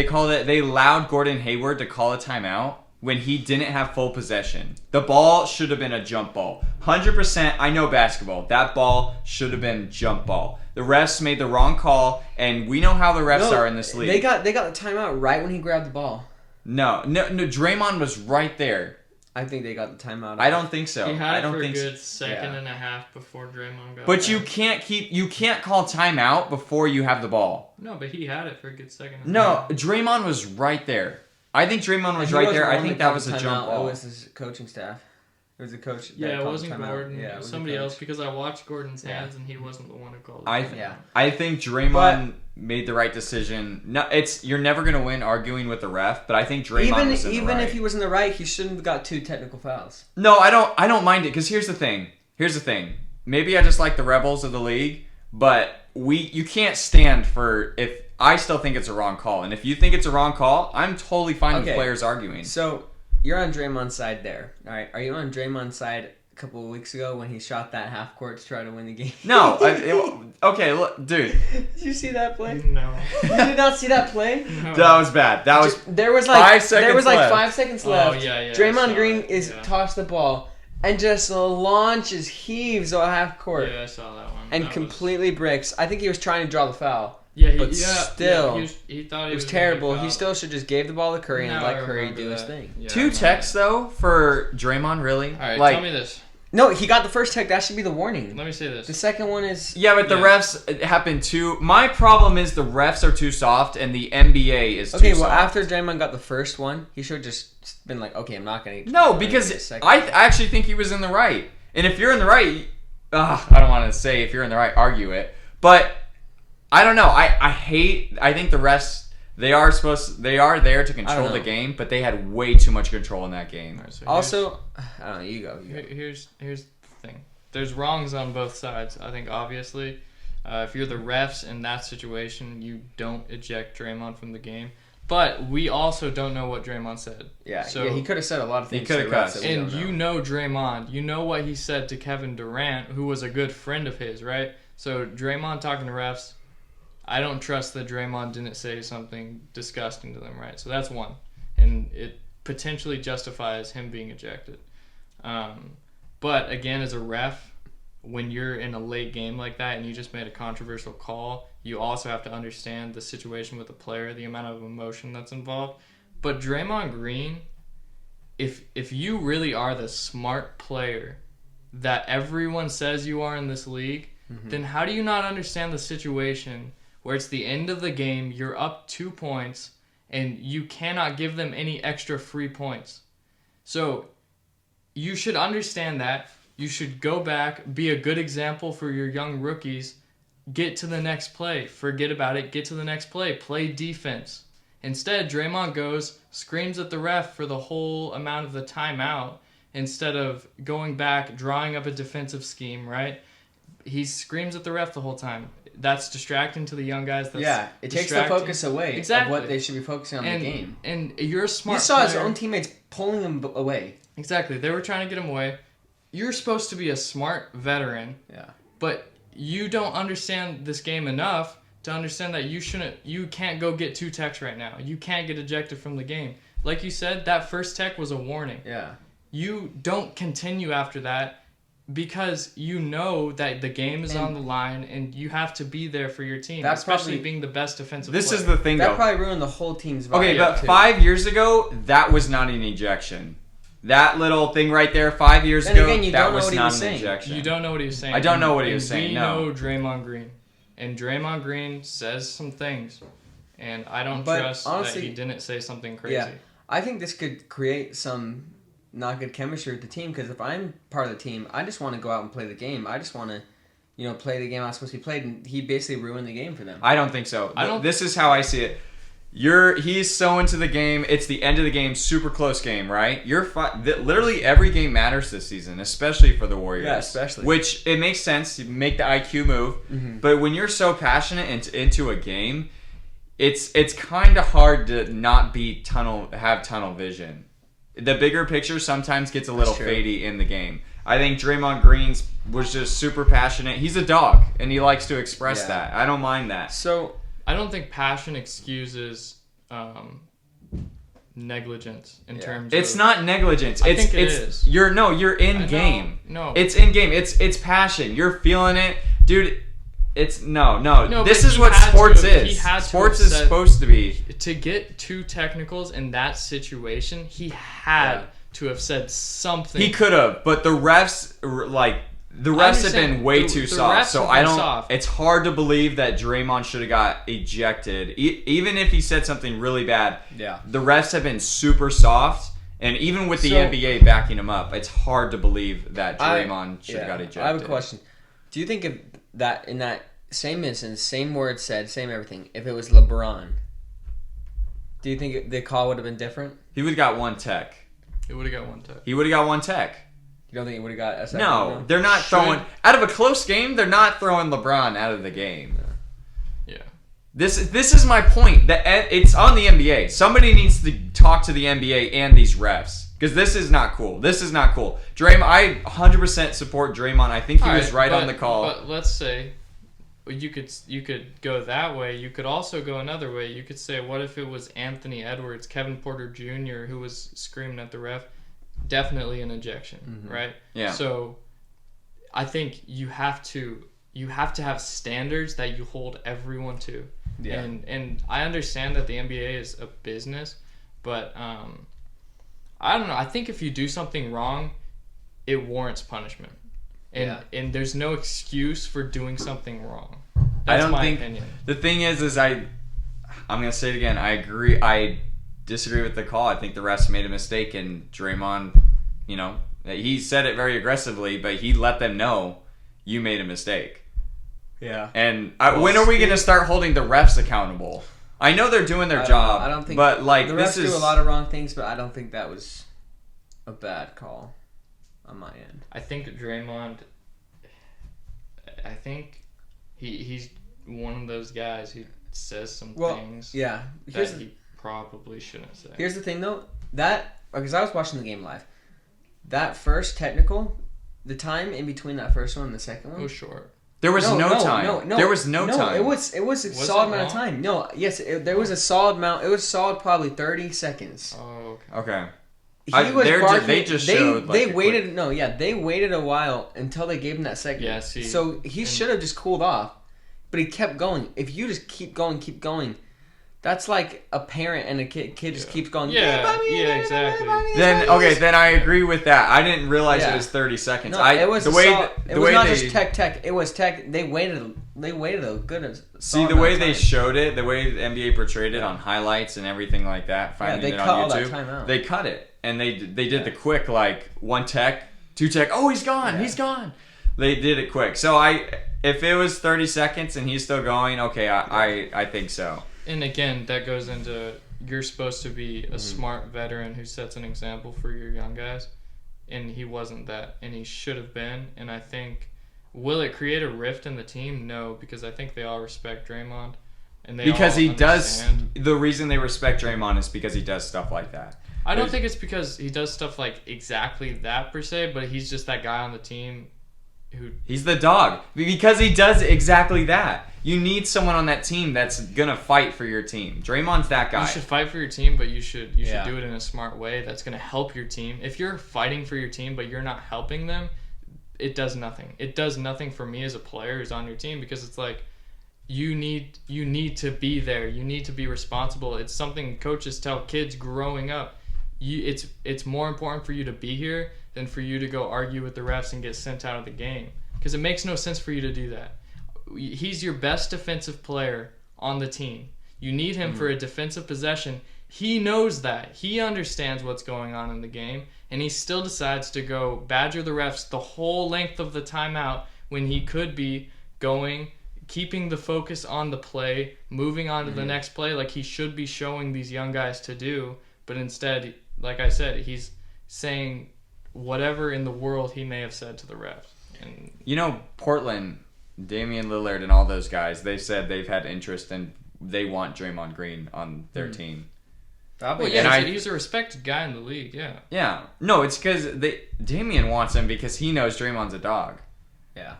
called it. They allowed Gordon Hayward to call a timeout when he didn't have full possession. The ball should have been a jump ball. 100%. I know basketball. That ball should have been jump ball. The refs made the wrong call, and we know how the refs are in this league. They got the timeout right when he grabbed the ball. No. Draymond was right there. I think they got the timeout. I don't think so. He had I it don't for think a good so. second and a half before Draymond got But back. you can't call timeout before you have the ball. No, but he had it for a good second and a No, half. Draymond was right there. I think Draymond was He right wasn't there. the I one think that that called was the a timeout. jump ball. It was his coaching staff. It was the coach. that Yeah, it called wasn't timeout. Gordon. Yeah, It was the somebody coach. else because I watched Gordon's hands and he wasn't the one who called it. I think Draymond made the right decision. No, you're never gonna win arguing with the ref, but I think Draymond was in the Even right. if he was in the right, he shouldn't have got 2 technical fouls. No, I don't mind it because here's the thing. Maybe I just like the rebels of the league, but you can't stand for if I still think it's a wrong call, and if you think it's a wrong call, I'm totally fine with players arguing. So you're on Draymond's side there. All right, are you on Draymond's side a couple of weeks ago when he shot that half court to try to win the game? No, okay, look, dude, Did you see that play? No. You did not see that play? No. that was bad. That was There was like 5 seconds There was like left. 5 seconds left. Oh, yeah, I Draymond saw Green it, tossed the ball and just launches, heaves a half court, Yeah, I saw that one. and That completely bricks. I think he was trying to draw the foul. but still, he thought It was terrible. He still should just gave the ball to Curry and let Curry do his thing. Yeah, 2 techs though for Draymond, really? All right, like, tell me this. No, he got the first tech. That should be the warning. Let me say this. The second one is yeah, but the refs happen too. My problem is the refs are too soft and the NBA is too okay. Well, soft. after Draymond got the first one, he should have just been like, okay, I'm not gonna. No, because I actually think he was in the right. And if you're in the right, I don't want to say if you're in the right, argue it. But I don't know. I think the refs, they are there to control the game, but they had way too much control in that game. Right, so Also, I don't know. You go. Here's the thing. There's wrongs on both sides. I think obviously, if you're the refs in that situation, you don't eject Draymond from the game. But we also don't know what Draymond said. Yeah. So, yeah, he could have said a lot of things. He could have cussed. And you know Draymond. You know what he said to Kevin Durant, who was a good friend of his, right? So Draymond talking to refs, I don't trust that Draymond didn't say something disgusting to them, right? So that's one. And it potentially justifies him being ejected. But again, as a ref, when you're in a late game like that and you just made a controversial call, you also have to understand the situation with the player, the amount of emotion that's involved. But Draymond Green, if you really are the smart player that everyone says you are in this league, then how do you not understand the situation where it's the end of the game, you're up 2 points, and you cannot give them any extra free points? So you should understand that. You should go back, be a good example for your young rookies, get to the next play. Forget about it, get to the next play. Play defense. Instead, Draymond goes, screams at the ref for the whole amount of the timeout instead of going back, drawing up a defensive scheme, right? He screams at the ref the whole time. That's distracting to the young guys. That's it takes the focus away of what they should be focusing on the game. And you're a smart You saw player. his own teammates pulling him away. Exactly. They were trying to get him away. You're supposed to be a smart veteran. Yeah. But you don't understand this game enough to understand that you can't go get 2 techs right now. You can't get ejected from the game. Like you said, that first tech was a warning. Yeah. You don't continue after that because you know that the game is on the line and you have to be there for your team, especially being the best defensive player. This is the thing, That though. probably ruined the whole team's vibe. Okay, but too. 5 years ago, that was not an ejection. That little thing right there, 5 years Then ago, again, you that don't know was what he not was an saying. ejection. You don't know what he was saying. I don't know what he was saying, We no. know Draymond Green. And Draymond Green says some things. And I don't But trust honestly, that he didn't say something crazy. Yeah, I think this could create some not good chemistry with the team, because if I'm part of the team, I just want to go out and play the game. I just want to, play the game I was supposed to be played, and he basically ruined the game for them. I don't think so. This is how I see it. He's so into the game. It's the end of the game, super close game, right? Literally every game matters this season, especially for the Warriors. Yeah, especially. Which it makes sense to make the IQ move, but when you're so passionate into a game, it's kind of hard to not have tunnel vision. the bigger picture sometimes gets a little true. fadey in the game. I think Draymond Green's was just super passionate. He's a dog, and he likes to express that. I don't mind that. So I don't think passion excuses negligence in terms of... It's not negligence. I think it is. You're in game. No. It's in game. It's passion. You're feeling it. Dude, it's no. This but is he what had sports to have- is. he had to Sports have is said- supposed to be. To get 2 technicals in that situation, he had to have said something. He could have, but the refs have been way too the soft. refs So have I been don't. soft. It's hard to believe that Draymond should have got ejected, even if he said something really bad. Yeah. The refs have been super soft, and even with the So- NBA backing him up, it's hard to believe that Draymond should have got ejected. I have a question. Do you think if that in that same instance, same words said, same everything, if it was LeBron, do you think the call would have been different? He would have got one tech. He would have got 1 tech. He would have got one tech. You don't think he would have got a second? No, they're not throwing out of a close game. They're not throwing LeBron out of the game. Yeah. This is my point. That it's on the NBA. Somebody needs to talk to the NBA and these refs because this is not cool. This is not cool. Draymond, I 100% support Draymond. I think he was right on the call. But let's say you could go that way. You could also go another way. You could say, what if it was Anthony Edwards, Kevin Porter Jr., who was screaming at the ref? Definitely an ejection, right? Yeah. So I think you have to have standards that you hold everyone to. Yeah. And I understand that the NBA is a business, but I don't know. I think if you do something wrong, it warrants punishment. And there's no excuse for doing something wrong. That's my opinion. The thing is I'm gonna say it again. I agree. I disagree with the call. I think the refs made a mistake, and Draymond, he said it very aggressively, but he let them know you made a mistake. Yeah. And when are we gonna start holding the refs accountable? I know they're doing their job. I don't think. But the this refs is do a lot of wrong things, but I don't think that was a bad call on my end. I think Draymond. I think he's one of those guys who says some things Yeah. that he probably shouldn't say. Here's the thing, though. Because I was watching the game live. That first technical, the time in between that first one and the second one. It was short. There was no time. No, there was no time. It was a solid amount of time. No, yes, there was a solid amount. It was solid, probably 30 seconds. Oh, okay. He was barking. They just showed. They waited. No, yeah, they waited a while until they gave him that second. Yeah, see, so he should have just cooled off, but he kept going. If you just keep going, that's like a parent and a kid. Kid just keeps going. Yeah, exactly. Then I agree with that. I didn't realize it was 30 seconds. No, it was not just tech. It was tech. They waited a good. See the way they showed it, the way the NBA portrayed it on highlights and everything like that. Finding it on YouTube, all that time out. They cut it and they did the quick 1 tech, 2 tech. Oh, he's gone. He's gone. They did it quick. So if it was 30 seconds and he's still going, okay, I think so. And again, that goes into you're supposed to be a smart veteran who sets an example for your young guys, and he wasn't that, and he should have been. And I think, will it create a rift in the team? No, because I think they all respect Draymond, and they because all he understand. does. The reason they respect Draymond is because he does stuff like that. I don't think it's because he does stuff like exactly that per se, but he's just that guy on the team who. He's the dog because he does exactly that. You need someone on that team that's gonna fight for your team. Draymond's that guy. You should fight for your team, but you should do it in a smart way that's gonna help your team. If you're fighting for your team but you're not helping them, it does nothing. It does nothing for me as a player who's on your team because it's like you need to be there. You need to be responsible. It's something coaches tell kids growing up. It's more important for you to be here than for you to go argue with the refs and get sent out of the game because it makes no sense for you to do that. He's your best defensive player on the team. You need him for a defensive possession. He knows that. He understands what's going on in the game, and he still decides to go badger the refs the whole length of the timeout when he could be keeping the focus on the play, moving on to the next play like he should be showing these young guys to do. But instead, like I said, he's saying whatever in the world he may have said to the refs. And Portland, Damian Lillard and all those guys, they said they've had interest and they want Draymond Green on their team. Probably. Well, yeah, And he's a respected guy in the league. Yeah. Yeah. No, it's because Damian wants him because he knows Draymond's a dog. Yeah.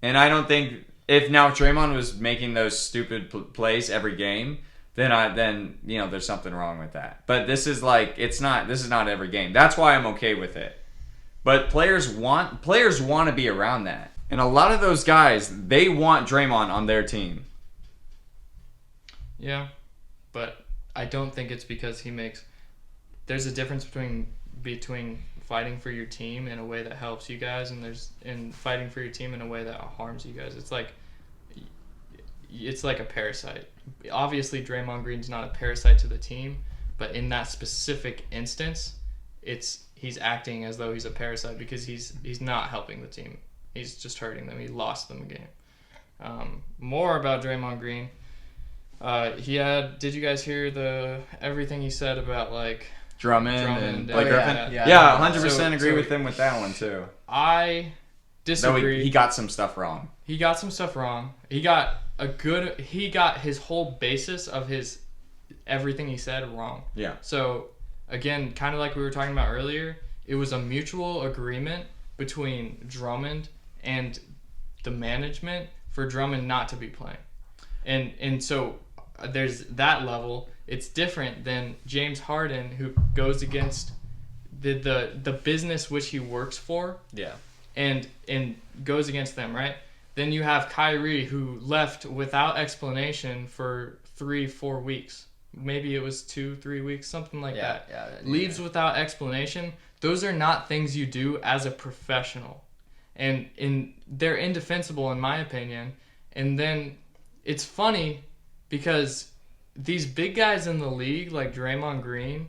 And I don't think if Draymond was making those stupid plays every game, then there's something wrong with that. But this is this is not every game. That's why I'm okay with it. But players want to be around that. And a lot of those guys, they want Draymond on their team. Yeah. But I don't think it's because there's a difference between fighting for your team in a way that helps you guys and fighting for your team in a way that harms you guys. It's like a parasite. Obviously, Draymond Green's not a parasite to the team, but in that specific instance, he's acting as though he's a parasite because he's not helping the team. He's just hurting them. He lost them a game. More about Draymond Green. Did you guys hear everything he said about Drummond and Blake Griffin? Yeah, 100% agree with him with that one too. I disagree. No, he got some stuff wrong. He got some stuff wrong. He got his whole basis of his everything he said wrong. Yeah. So again, kind of like we were talking about earlier, it was a mutual agreement between Drummond and the management for Drummond not to be playing. And so there's that level. It's different than James Harden, who goes against the business which he works for. Yeah. And goes against them, right? Then you have Kyrie, who left without explanation for 3-4 weeks. Maybe it was 2-3 weeks, something like that. Yeah. Leaves without explanation. Those are not things you do as a professional. And they're indefensible in my opinion. And then it's funny because these big guys in the league, like Draymond Green,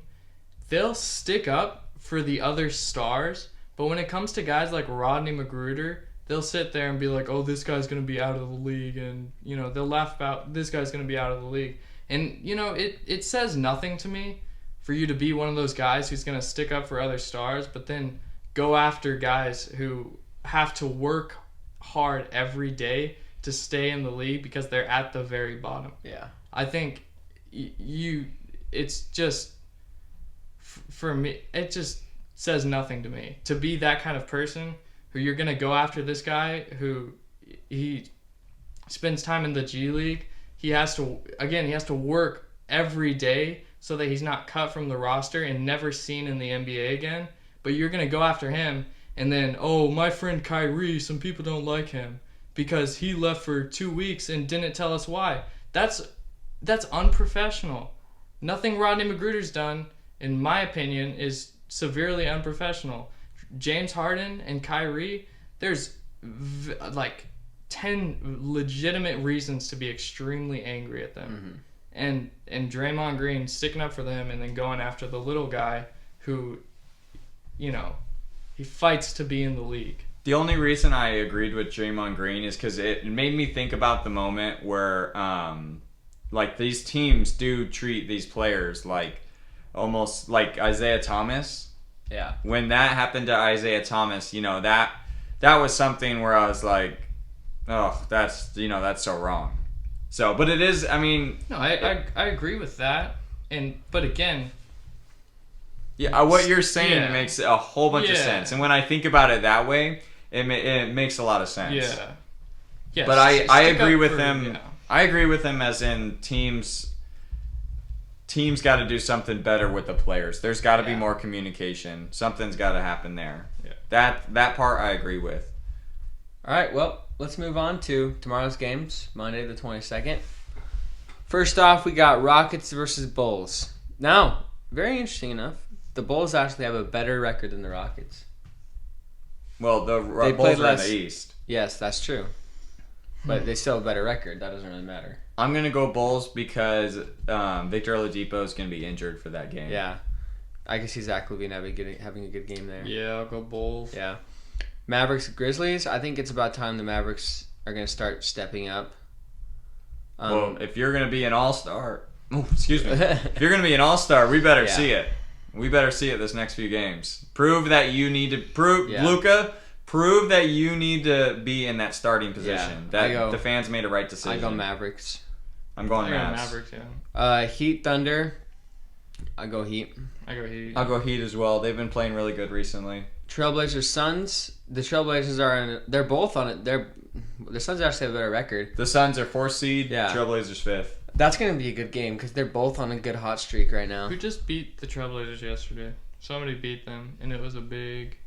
they'll stick up for the other stars. But when it comes to guys like Rodney McGruder, they'll sit there and be like, oh, this guy's going to be out of the league. And, they'll laugh about this guy's going to be out of the league. And, it says nothing to me for you to be one of those guys who's going to stick up for other stars, but then go after guys who have to work hard every day to stay in the league because they're at the very bottom. Yeah. I think it's just, for me, it just says nothing to me. To be that kind of person who you're going to go after this guy who he spends time in the G League. He has to work every day so that he's not cut from the roster and never seen in the NBA again. But you're going to go after him and then, oh, my friend Kyrie, some people don't like him because he left for 2 weeks and didn't tell us why. That's unprofessional. Nothing Rodney McGruder's done, in my opinion, is severely unprofessional. James Harden and Kyrie, there's 10 legitimate reasons to be extremely angry at them. Mm-hmm. And Draymond Green sticking up for them and then going after the little guy who, he fights to be in the league. The only reason I agreed with Draymond Green is because it made me think about the moment where, these teams do treat these players almost like Isaiah Thomas. Yeah. When that happened to Isaiah Thomas, that was something where I was like, oh, that's so wrong. So, but it is, No, I agree with that. But again... Yeah, what you're saying makes a whole bunch of sense. And when I think about it that way, it makes a lot of sense. Yeah. Yes, but I agree with him. Yeah. I agree with him as in teams got to do something better with the players. There's got to be more communication. Something's got to happen there. Yeah. That part I agree with. All right, well, let's move on to tomorrow's games, Monday the 22nd. First off, we got Rockets versus Bulls. Now, very interesting enough, the Bulls actually have a better record than the Rockets. Well, the Bulls are in the East. Yes, that's true. But they still have a better record. That doesn't really matter. I'm going to go Bulls because Victor Oladipo is going to be injured for that game. Yeah. I can see Zach LaVine having a good game there. Yeah, I'll go Bulls. Yeah. Mavericks Grizzlies. I think it's about time the Mavericks are going to start stepping up. Well, if you're going to be an all-star... Oh, excuse me. If you're going to be an all-star, we better see it. We better see it this next few games. Prove that you need to... Luka, prove that you need to be in that starting position. That the fans made a right decision. I go Mavericks. I'm going Mavericks, Heat Thunder. I go Heat. I go Heat. I'll go Heat as well. They've been playing really good recently. Trailblazers Suns. The Trailblazers they're both on it. The Suns actually have a better record. The Suns are 4th seed. Yeah. Trailblazers 5th. That's gonna be a good game because they're both on a good hot streak right now. Who just beat the Trailblazers yesterday? Somebody beat them, and it was a big.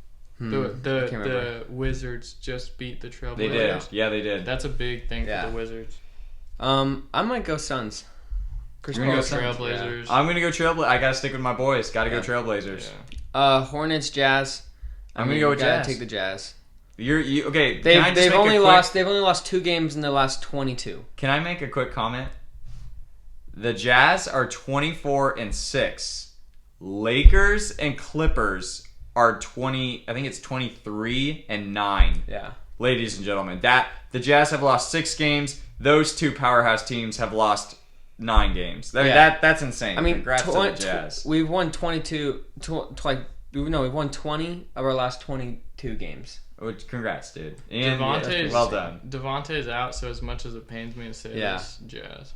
I can't remember. The Wizards just beat the Trailblazers. They did. Yeah, they did. That's a big thing Yeah. for the Wizards. I might go Suns. Chris You're gonna Paul, go Suns? Trailblazers. I'm gonna go Trailblazers. I gotta stick with my boys. Gotta go Trailblazers. Yeah. Hornets Jazz. I'm gonna go with gotta Jazz. Take the Jazz. You okay? They've only lost 2 games in the last 22. Can I make a quick comment? The Jazz are 24-6. Lakers and Clippers are 20. I think it's 23-9. Yeah. Ladies and gentlemen, the Jazz have lost 6 games. Those 2 powerhouse teams have lost 9 games. That's insane. I mean, congrats to the Jazz. We've won 22. We've won 20 of our last 22 games. Which, congrats, dude. And Well done. Devontae's out, so as much as it pains me to say this, Jazz.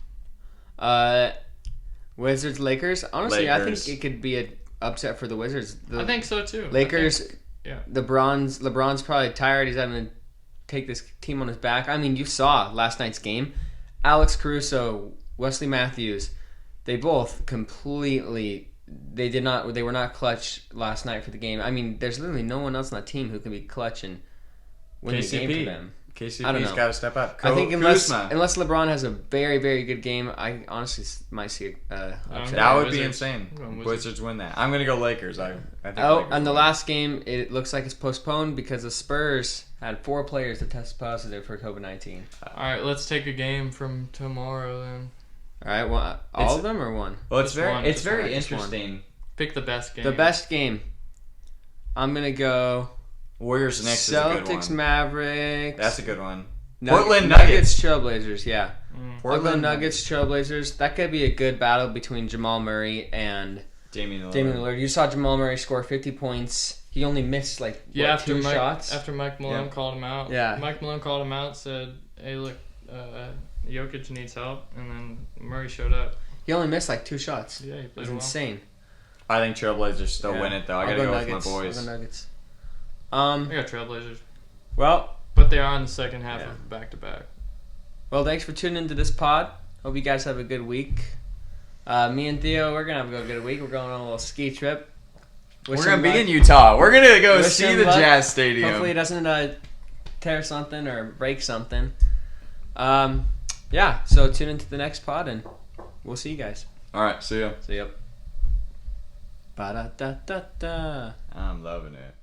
Wizards Lakers. Honestly, Lakers. I think it could be an upset for the Wizards. I think so too. Lakers. Yeah. LeBron's probably tired. He's having to take this team on his back. I mean, you saw last night's game. Alex Caruso, Wesley Matthews, they both completely. They were not clutch last night for the game. I mean, there's literally no one else on that team who can be clutch and win the game for them. I don't KCP's know. got to step up. I think unless LeBron has a very, very good game, I honestly might see upset. That would be Wizards. insane. Wizards win that. I'm going to go Lakers. I think Oh, and the last game, it looks like it's postponed because the Spurs had 4 players that tested positive for COVID-19. All right, let's take a game from tomorrow then. All right, well, all of them or one? Well, it's Just one, very just one. interesting. Pick the best game. The best game. I'm gonna go Warriors next is a good Celtics one. Mavericks. That's a good one. Nug- Portland Nuggets. Trailblazers. Yeah. Portland Nuggets Trailblazers. That could be a good battle between Jamal Murray and Damian Lillard. Damian Lillard. You saw Jamal Murray score 50 points. He only missed after 2 Mike, shots. After Mike Malone called him out. Yeah. Mike Malone called him out, said, "Hey, look, Jokic needs help," and then Murray showed up. He only missed 2 shots. Yeah, he It played was well. insane. I think Trailblazers still win it though. I gotta go with Nuggets. my boys. I'll go Nuggets. I got Trailblazers, Well, but they are in the second half of back-to-back. thanks for tuning into this pod. Hope you guys have a good week. Me and Theo, we're gonna have a good week. We're going on a little ski trip. We're gonna be in Utah. We're gonna go Wish see him the luck. Jazz Stadium. Hopefully it doesn't tear something or break something. So tune into the next pod and we'll see you guys. All right, see ya. See ya. Ba-da-da-da-da. I'm loving it.